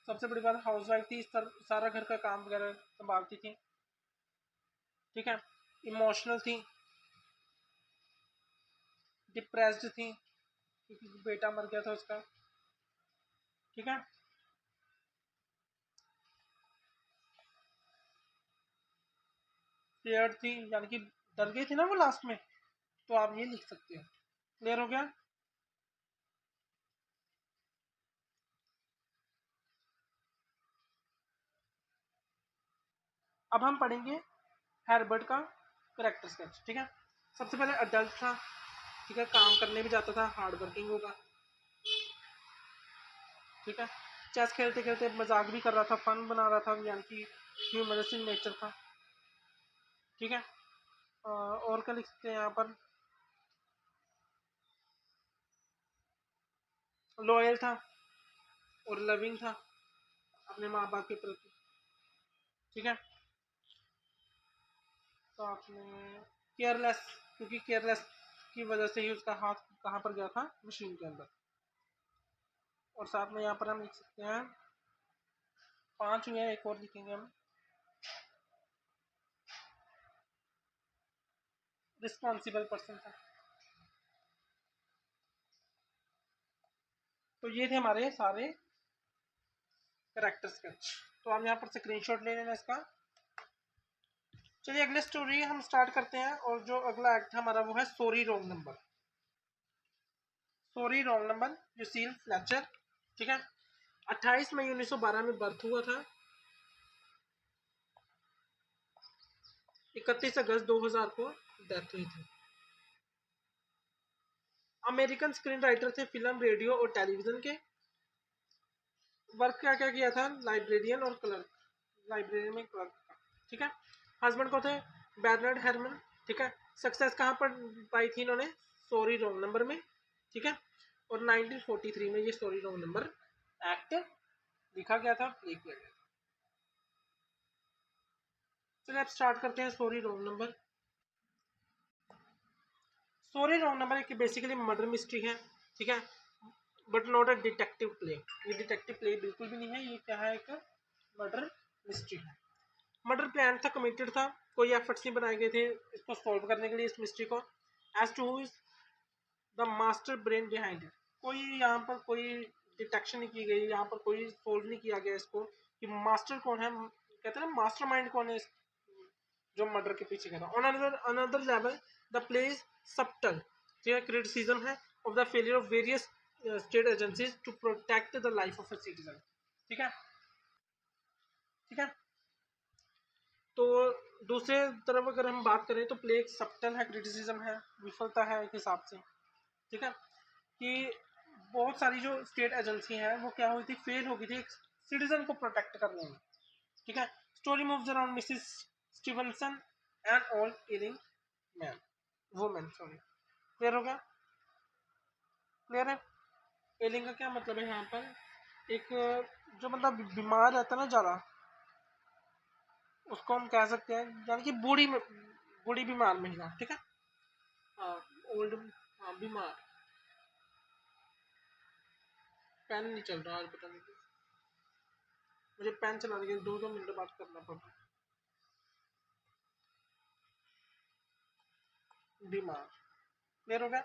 सबसे बड़ी बात हाउस वाइफ थी, सारा घर का काम वगैरह संभालती थी, ठीक है। इमोशनल थी, डिप्रेस्ड थी क्योंकि बेटा मर गया था उसका, ठीक है। क्लियर थी, यानी कि डर गई थी ना वो लास्ट में, तो आप ये लिख सकते हो। क्लियर हो गया। अब हम पढ़ेंगे हेrbert का करेक्टर स्केच, ठीक है। सबसे पहले अडल्ट था, ठीक है, काम करने भी जाता था, हार्ड वर्किंग होगा, ठीक है। चेस खेलते खेलते मजाक भी कर रहा था, फन बना रहा था, यानी कि ह्यूमरस इन नेचर था, ठीक है। और क्या लिख सकते हैं यहाँ पर, लॉयल था और लविंग था अपने माँ बाप के प्रति, ठीक है। तो आपने केयरलेस, क्योंकि केयरलेस की वजह से ही उसका हाथ कहाँ पर गया था, मशीन के अंदर। और साथ में यहाँ पर हम लिख सकते हैं, 5 हुए हैं, एक और लिखेंगे हम, रिस्पॉन्सिबल पर्सन था। तो ये थे हमारे सारे करेक्टर स्केच। तो हम यहाँ पर स्क्रीनशॉट ले लेना इसका। चलिए अगले स्टोरी हम स्टार्ट करते हैं, और जो अगला एक्ट है हमारा वो है sorry wrong number. Sorry wrong number, Lucille Fletcher, ठीक है। 28 मई 1912 में बर्थ हुआ था, 31 अगस्त 2000 को डेथ हुई थी। अमेरिकन स्क्रीन राइटर थे फिल्म, रेडियो और टेलीविजन के। वर्क क्या क्या किया था, लाइब्रेरियन और क्लर्क, लाइब्रेरी में क्लर्क, ठीक है। हस्बैंड को थे बर्नार्ड हरमन, ठीक है। सक्सेस कहाँ पर पाई थी इन्होंने, सॉरी रॉन्ग नंबर में, ठीक है। और 1943 में ये सॉरी रॉन्ग नंबर एक्ट लिखा गया था, प्ले किया गया था। चलिए अब स्टार्ट करते हैं sorry wrong number. Sorry wrong number एक बेसिकली मर्डर मिस्ट्री है, ठीक है, but not a detective play. ये डिटेक्टिव प्ले बिल्कुल भी नहीं है, ये क्या है, एक मर्डर मिस्ट्री है। मर्डर प्लान था, कमिटेड था, कोई एफर्ट्स नहीं बनाए गए थे इसको सॉल्व करने के लिए, इस मिस्ट्री को। As to who is the master brain behind it, कोई यहाँ पर कोई डिटेक्शन नहीं की गई, यहाँ पर कोई सोल्व नहीं किया गया इसको कि मास्टर कौन है, कहते हैं ना मास्टर माइंड कौन है जो मर्डर के पीछे गया था। On another another level the play is subtle, ठीक है, क्रिटिसिज्म है of the failure of various state agencies to protect the life of a citizen, ठीक है, ठीक है। तो दूसरे तरफ अगर हम बात करें तो प्ले एक सबटल है, क्रिटिसिज्म है, विफलता है एक हिसाब से, ठीक है, कि बहुत सारी जो स्टेट एजेंसी हैं वो क्या हुई थी, फेल हो गई थी एक सिटीजन को प्रोटेक्ट करने में, ठीक है। Story moves around Mrs Stevenson and old ailing man, women, sorry. Clear हो गया, क्लियर है। एलिंग का क्या मतलब है यहाँ पर, एक जो बंदा बीमार रहता है ना ज़्यादा, उसको हम कह सकते हैं, यानी कि बूढ़ी बीमार महिला, ठीक है। हाँ, ओल्ड, हाँ बीमार। पेन नहीं चल रहा आज, पता नहीं क्यों। मुझे पेन चलाने के लिए 2-2 मिनट बात करना पड़ रहा है। बीमार, क्लियर हो गया।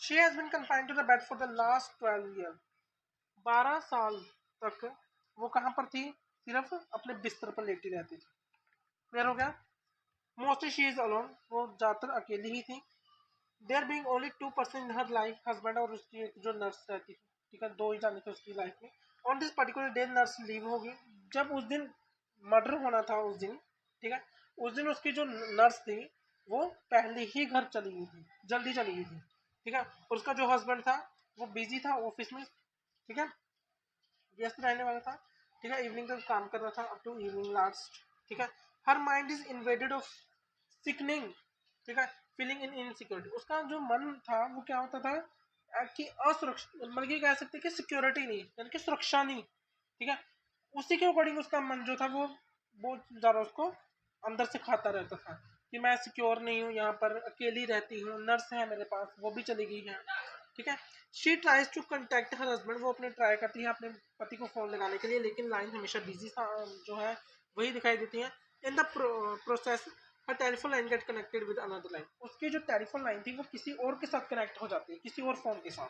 She has been confined to the bed for the last 12 year, 12 साल तक वो कहाँ पर थी, सिर्फ अपने बिस्तर पर लेटी रहती थी। क्लियर हो गया। मोस्टली शी इज अलोन, वो ज़्यादातर अकेली ही थी। There being only 2 person in her life, husband और उसकी एक जो नर्स रहती थी, ठीक है, 2 ही जाने थे उसकी लाइफ में। On this particular day nurse leave होगी, जब उस दिन मर्डर होना था उस दिन, ठीक है, उस दिन उसकी जो नर्स थी वो पहले ही घर चली गई थी, जल्दी चली गई थी, ठीक है। उसका जो हस्बैंड था वो बिजी था ऑफिस में, ठीक है, व्यस्त रहने वाला था, ठीक है, इवनिंग तक काम कर रहा था अप टू इवनिंग लास्ट, ठीक है। Her mind is invaded of sickening, ठीक है, फीलिंग इन इनसिक्योरिटी, उसका जो मन था वो क्या होता था कि असुरक्षित, मतलब कि कह सकते कि सिक्योरिटी नहीं, यानी कि सुरक्षा नहीं, ठीक है। उसी के अकॉर्डिंग उसका मन जो था वो बहुत ज़्यादा उसको अंदर से खाता रहता था कि मैं सिक्योर नहीं हूँ, यहाँ पर अकेली रहती हूँ, नर्स है मेरे पास वो भी चली गई है, ठीक है। She tries to contact her husband, वो अपने ट्राई करती है अपने पति को फ़ोन लगाने के लिए, लेकिन लाइन हमेशा बिजी जो है वही दिखाई देती है। In the process her telephone line get connected with another line, उसकी जो टेलीफोन लाइन थी वो किसी और के साथ कनेक्ट हो जाती है, किसी और फ़ोन के साथ,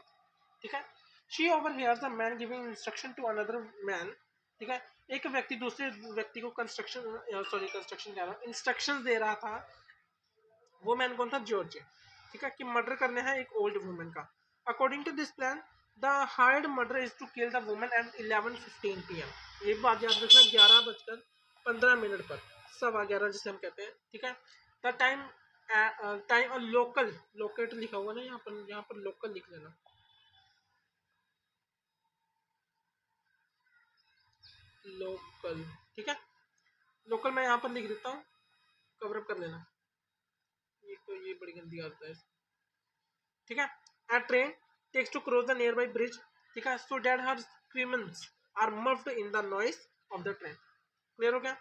ठीक है। She overhears a man giving instruction to another man, ठीक है, एक व्यक्ति दूसरे व्यक्ति को कंस्ट्रक्शन कह रहा हूँ, इंस्ट्रक्शन दे रहा था। वो मैन कौन था? जॉर्ज, ठीक है, कि मर्डर करने हैं एक ओल्ड वुमेन का। According to this plan the hard murder is to kill the women at 11:15 PM, ये बात याद रखना, 11:15 पर, 11:15 जिसे हम कहते हैं, ठीक है। The time time local, locate लिखा हुआ ना यहाँ पर लोकल लिख लेना, लोकल, ठीक है, लोकल मैं यहाँ पर लिख देता हूँ, कवर अप कर लेना, ये तो ये बड़ी गंदी आदत है, ठीक है। A train takes to cross the nearby bridge, ठीक है, so that her screams are muffled in the noise of the train, clear हो गया।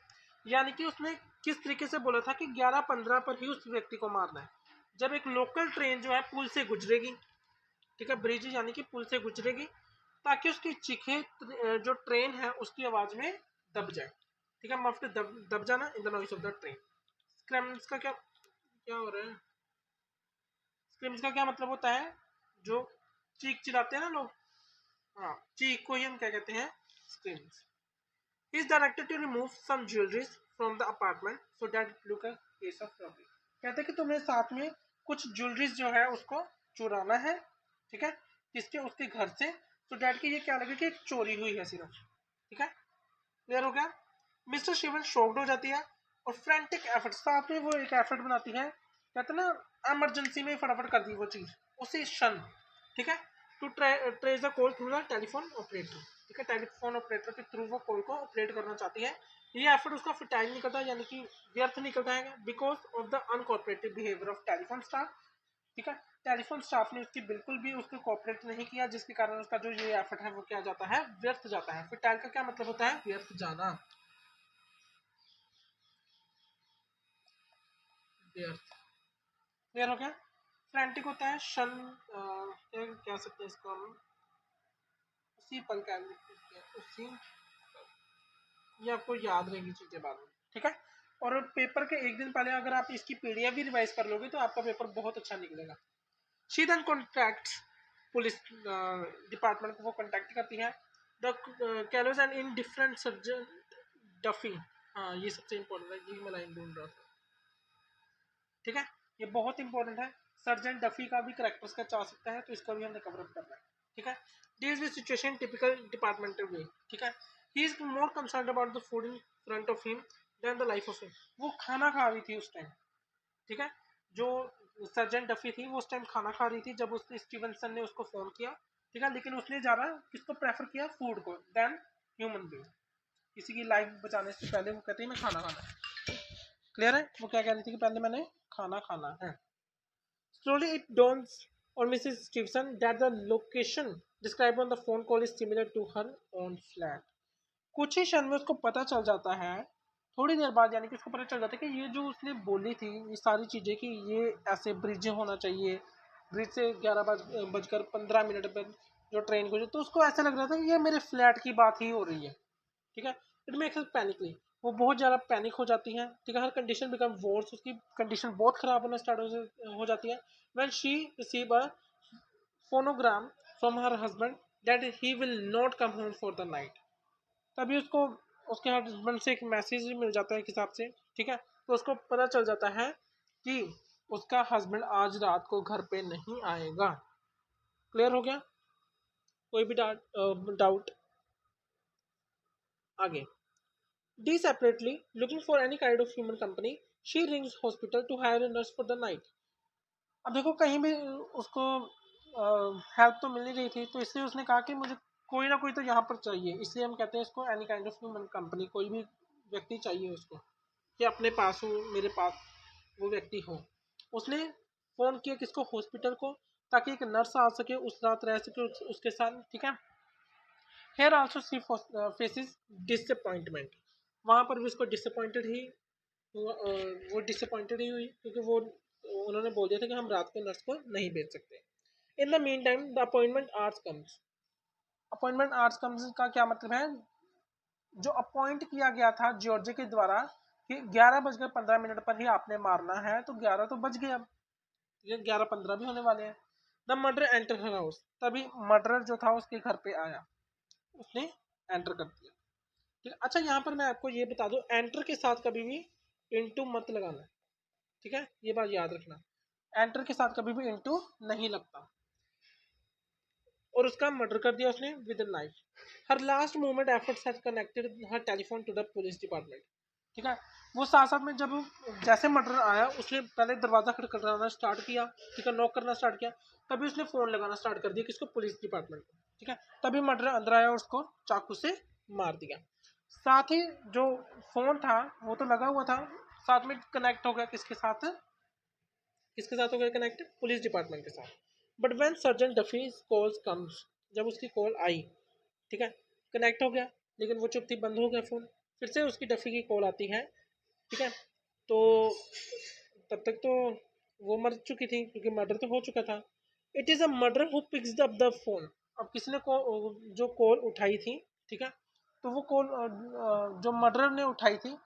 यानी कि उसने किस तरीके से बोला था कि 11:15 पर ही उस व्यक्ति को मारना है, जब एक लोकल ट्रेन जो है पुल से गुजरेगी, ठीक है, ब्रिज यानी कि पुल से गुजरेगी, ताकि उसकी चीखें जो ट्रेन है उसकी आवाज में दब जाए, ठीक है, मफ्ट दब जाना in the noise of the train. Screams का क्या क्या हो रहा है? स्क्रीम्स का क्या मतलब होता है? जो चीख चिल्लाते हैं ना लोग, हाँ, चीख को ही हम क्या कहते हैं? Screams. He is directed to remove some jewelries from the apartment so that it look a case of robbery, कहते हैं कि तुम्हें साथ में कुछ ज्वेलरीज जो है उसको चुराना है, ठीक है, किसके? उसके घर से, so that कि ये क्या लगे कि एक चोरी हुई है सिर्फ, ठीक है, क्लियर हो गया। मिस्टर शिवन शॉक्ड हो जाती है और फ्रेंटिक एफर्ट, साथ में वो एक एफर्ट बनाती है, कहते हैं ना इमरजेंसी में फटाफट कर दी वो चीज उसी क्षण, ठीक है, to trace the call through the telephone operator, ठीक है, टेलीफोन ऑपरेटर के थ्रू वो कॉल को ऑपरेट करना चाहती है। ये एफर्ट उसका फिटाइल निकलता है, यानी कि व्यर्थ निकलता है, because of the uncooperative behaviour of telephone staff, ठीक है, टेलीफोन स्टाफ ने उसकी बिल्कुल भी उसको कोऑपरेट नहीं किया, जिसके कारण उसका जो ये एफर्ट है वो क्या जाता है? व्यर्थ जाता है। फिटाइल का क्या मतलब होता है? व्यर्थ जाना, व्यर्थ, क्लियर हो गया। फ्रैंटिक होता है शन, क्या कह सकते हैं इसको हम, उसी पल का उसी, ये आपको याद रहेंगी चीजें बाद में, ठीक है। और पेपर के एक दिन पहले अगर आप इसकी पीडीएफ भी रिवाइज कर लोगे तो आपका पेपर बहुत अच्छा निकलेगा। She then contacts police department को, वो कॉन्टैक्ट करती है। The callous and indifferent subject duffy, हाँ ये सबसे इंपॉर्टेंट है, यही मैं लाइन ढूंढ रहा था, ठीक है, ये बहुत इंपॉर्टेंट है। सर्जेंट डफी का भी करेक्टर स्केच आ सकता है, तो इसका भी हमने कवर अप करना है, ठीक है। Deals with situation typical departmental way, ठीक है। He is more concerned about the food in front of him than the life of him, वो खाना खा रही थी उस टाइम, ठीक है, जो सर्जेंट डफी थी वो उस टाइम खाना खा रही थी जब उसने स्टीवनसन ने उसको फोन किया, ठीक है, लेकिन उसने ज़्यादा किसको प्रेफर किया? फूड को, देन ह्यूमन बीइंग, किसी की लाइफ बचाने से पहले वो कहती है मैं खाना खाना है, क्लियर है। वो क्या कह रही थी कि पहले मैंने खाना खाना है। Slowly it dawns on Mrs. Stevenson that the location described on the phone call is similar to her own flat. कुछ ही क्षण में उसको पता चल जाता है, थोड़ी देर बाद, यानी कि उसको पता चल जाता है कि ये जो उसने बोली थी ये सारी चीज़ें कि ये ऐसे ब्रिज होना चाहिए, ब्रिज से 11:15 पर जो ट्रेन गुजरी, तो उसको ऐसा लग रहा था कि ये मेरे फ्लैट की बात ही हो रही है, ठीक है। इट मेक्स पैनिकली, वो बहुत ज़्यादा पैनिक हो जाती है, ठीक है, हर कंडीशन बिकम वर्स, उसकी कंडीशन बहुत ख़राब होना स्टार्ट हो जाती है। When she receive a phonogram from her husband that he will not come home for the night, तभी उसको उसके हस्बैंड से एक मैसेज मिल जाता है एक हिसाब से, ठीक है, तो उसको पता चल जाता है कि उसका हस्बैंड आज रात को घर पे नहीं आएगा, क्लियर हो गया, कोई भी डाउट? आगे, desperately looking for any kind of human company, she rings hospital to hire a nurse for the night. अब देखो कहीं भी उसको हेल्प तो मिल नहीं रही थी, तो इसलिए उसने कहा कि मुझे कोई ना कोई तो यहाँ पर चाहिए, इसलिए हम कहते हैं इसको any kind of human company, कोई भी व्यक्ति चाहिए उसको कि अपने पास हो, मेरे पास वो व्यक्ति हो। उसने फ़ोन किया किसको, हॉस्पिटल को, ताकि एक नर्स आ सके, उस रात रह सके उसके साथ, ठीक है। Here also she faces disappointment, वहाँ पर भी उसको डिसअपॉइंटेड ही वो डिसअपॉइंटेड ही हुई, क्योंकि वो उन्होंने बोल दिया था कि हम रात को नर्स को नहीं भेज सकते। In the mean time the appointment hours comes, appointment hours comes का क्या मतलब है, जो अपॉइंट किया गया था जॉर्ज के द्वारा कि 11:15 पर ही आपने मारना है, तो 11 तो बज गए, अब ये 11:15 भी होने वाले हैं। The murder enter her house, तभी मर्डरर जो था उसके घर पे आया, उसने एंटर कर दिया, ठीक है। अच्छा यहाँ पर मैं आपको ये बता दूं, एंटर के साथ कभी भी इंटू मत लगाना, ठीक है, ये बात याद रखना, एंटर के साथ कभी भी इंटू नहीं लगता। और उसका मर्डर कर दिया उसने with knife. Her last moment efforts has connected her telephone to the police department, ठीक है। वो साथ साथ में जब जैसे मर्डर आया, उसने पहले दरवाजा खटखटाना स्टार्ट किया, ठीक है, नॉक करना स्टार्ट किया, तभी उसने फोन लगाना स्टार्ट कर दिया किसको, पुलिस डिपार्टमेंट को, ठीक है। तभी मर्डर अंदर आया और उसको चाकू से मार दिया। साथ ही जो फोन था वो तो लगा हुआ था, साथ में कनेक्ट हो गया किसके साथ, किसके साथ हो गया कनेक्ट, पुलिस डिपार्टमेंट के साथ। But when surgeon Duffy calls comes, जब उसकी कॉल आई, ठीक है, कनेक्ट हो गया, लेकिन वो चुप थी, बंद हो गया फोन, फिर से उसकी डफी की कॉल आती है, ठीक है। तो तब तक तो वो मर चुकी थी, क्योंकि मर्डर तो हो चुका था। It is a murder who picks up the phone, अब किसने को जो कॉल उठाई थी, ठीक है, तो वो कॉल जो मर्डर ने उठाई थी,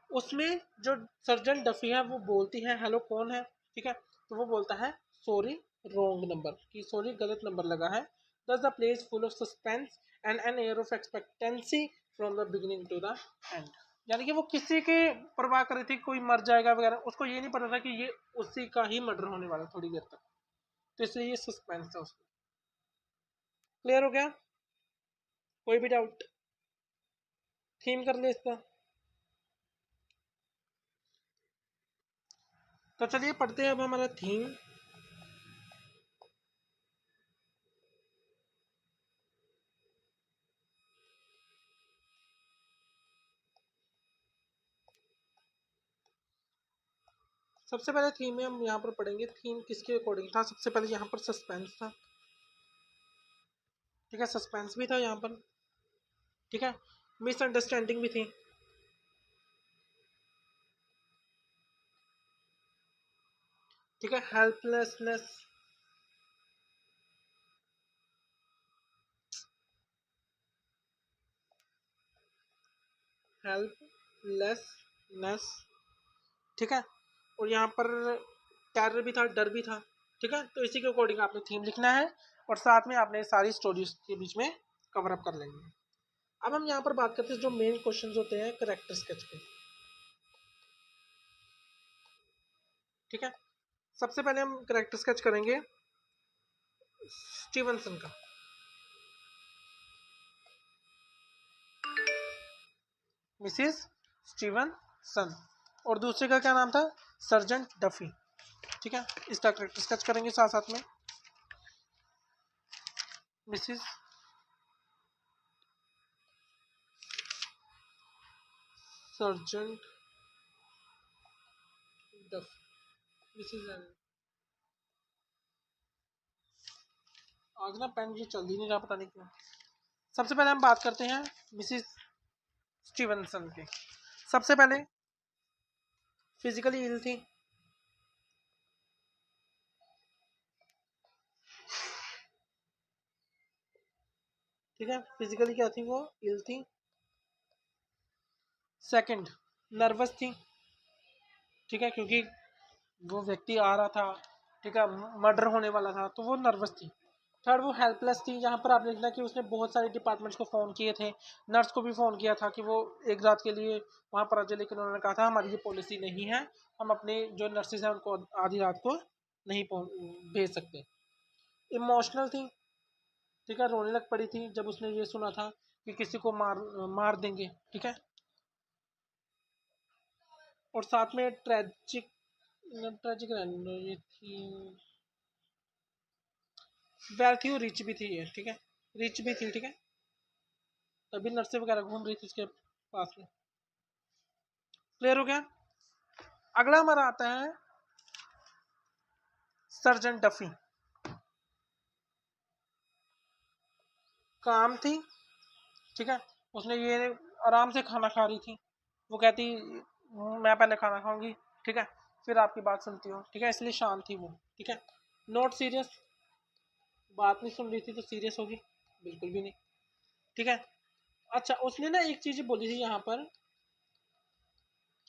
उसमें जो सर्जन डफी है वो बोलती है हेलो कौन है, ठीक है, तो वो बोलता है सॉरी रॉन्ग नंबर, कि सॉरी गलत नंबर लगा है। Thus the place full of suspense and an air of expectancy from the beginning to the end, यानी कि वो किसी की परवाह कर रही थी कोई मर जाएगा वगैरह, उसको ये नहीं पता था कि ये उसी का ही मर्डर होने वाला थोड़ी देर तक, तो इसलिए ये सस्पेंस था उसको। क्लियर हो गया, कोई भी डाउट, थीम कर ले इसका। तो चलिए पढ़ते हैं अब हमारा थीम। सबसे पहले थीम में हम यहाँ पर पढ़ेंगे, थीम किसके अकॉर्डिंग था, सबसे पहले यहाँ पर सस्पेंस था, ठीक है, सस्पेंस भी था यहाँ पर, ठीक है, मिसअंडरस्टैंडिंग भी थी, ठीक है, हेल्पलेसनेस, हेल्पलेसनेस, ठीक है, और यहाँ पर टेरर भी था, डर भी था, ठीक है। तो इसी के अकॉर्डिंग आपने थीम लिखना है, और साथ में आपने सारी स्टोरीज के बीच में कवर अप कर लेंगे। अब हम यहाँ पर बात करते हैं जो मेन क्वेश्चन होते हैं करेक्टर स्केच के, ठीक है। सबसे पहले हम करेक्टर स्केच करेंगे स्टीवनसन का, मिसिस स्टीवनसन, और दूसरे का क्या नाम था, सर्जेंट डफी, ठीक है। इसका करेक्टर स्केच करेंगे साथ साथ में, मिसिस सर्जेंट डफी, मिसिस, आज ना पेन ये चल ही नहीं रहा, पता नहीं क्यों। सबसे पहले हम बात करते हैं मिसिस स्टीवनसन की। सबसे पहले फिजिकली इल थी, ठीक है, फिजिकली क्या थी, वो इल थी। सेकंड, नर्वस थी, ठीक है, क्योंकि वो व्यक्ति आ रहा था, ठीक है, मर्डर होने वाला था, तो वो नर्वस थी। थर्ड, वो हेल्पलेस थी, यहाँ पर आप देखना कि उसने बहुत सारे डिपार्टमेंट्स को फ़ोन किए थे, नर्स को भी फ़ोन किया था कि वो एक रात के लिए वहाँ पर आ जाए, लेकिन उन्होंने कहा था हमारी ये पॉलिसी नहीं है, हम अपने जो नर्सेज हैं उनको आधी रात को नहीं भेज सकते। इमोशनल थी, ठीक है, रोने लग पड़ी थी जब उसने ये सुना था कि किसी को मार देंगे, ठीक है। और साथ में ट्रेजिक ट्रेजिक ये थी, वेल्थी और रिच भी थी ये, ठीक है, रिच भी थी, ठीक है। तभी नर्सें वगैरह घूम रही थी उसके पास में। क्लियर हो गया। अगला हमारा आता है सर्जन डफी। काम थी, ठीक है, उसने ये आराम से खाना खा रही थी, वो कहती मैं पहले खाना खाऊंगी, ठीक है, फिर आपकी बात सुनती हूँ, ठीक है, इसलिए शांत थी वो, ठीक है। नॉट सीरियस, बात नहीं सुन रही थी तो सीरियस होगी, बिल्कुल भी नहीं, ठीक है। अच्छा, उसने ना एक चीज बोली थी यहाँ पर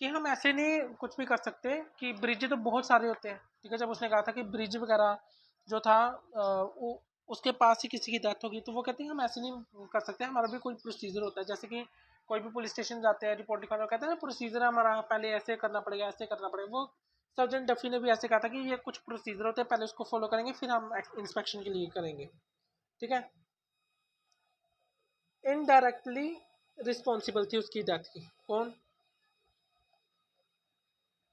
कि हम ऐसे नहीं कुछ भी कर सकते, कि ब्रिज तो बहुत सारे होते हैं, ठीक है। जब उसने कहा था कि ब्रिज वगैरह जो था उसके पास ही किसी की डेथ होगी, तो वो कहते हैं हम ऐसे नहीं कर सकते, हमारा भी कोई प्रोसीजर होता है, जैसे कि कोई भी पुलिस स्टेशन जाते हैं रिपोर्ट लिखाने, कहते हैं ना प्रोसीजर है हमारा, पहले ऐसे करना पड़ेगा, ऐसे करना पड़ेगा। वो सर्जन डफी ने भी ऐसे कहा था कि ये कुछ प्रोसीजर होते हैं, पहले उसको फॉलो करेंगे, फिर हम इंस्पेक्शन के लिए करेंगे, ठीक है। इनडायरेक्टली रिस्पॉन्सिबल थी उसकी डेथ की, कौन?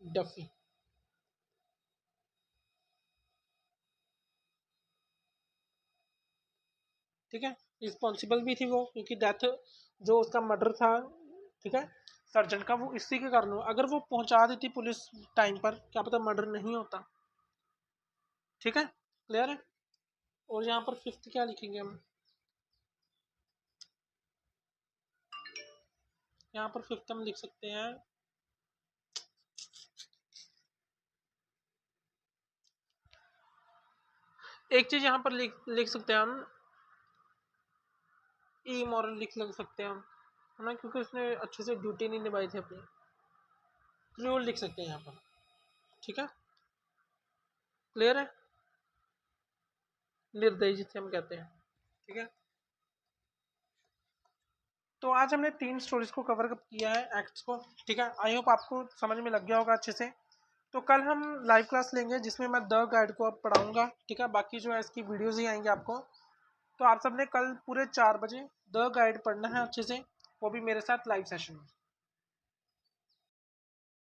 डफी, ठीक है। रिस्पॉन्सिबल भी थी वो, क्योंकि डेथ जो उसका मर्डर था, ठीक है, सर्जन का, वो इसी के कारण हुआ। अगर वो पहुंचा देती पुलिस टाइम पर, क्या पता मर्डर नहीं होता, ठीक है। क्लियर है। और यहाँ पर फिफ्थ क्या लिखेंगे हम? यहाँ पर फिफ्थ हम लिख सकते हैं, एक चीज यहाँ पर लिख सकते हैं हम, ई मॉरल लिख लग सकते हैं हम, है ना, क्योंकि उसने अच्छे से ड्यूटी नहीं निभाई थी अपनी। क्रूअल लिख सकते हैं यहाँ पर, ठीक है। क्लियर है। निर्दयी जिसे हम कहते हैं, ठीक है। तो आज हमने 3 स्टोरीज को कवर किया है, एक्ट्स को, ठीक है। आई होप आपको समझ में लग गया होगा अच्छे से। तो कल हम लाइव क्लास लेंगे जिसमें मैं द गाइड को अब पढ़ाऊंगा, ठीक है। बाकी जो है इसकी वीडियोज ही आएंगे आपको। तो आप सबने कल पूरे 4 बजे द गाइड पढ़ना है अच्छे से, वो भी मेरे साथ लाइव सेशन में।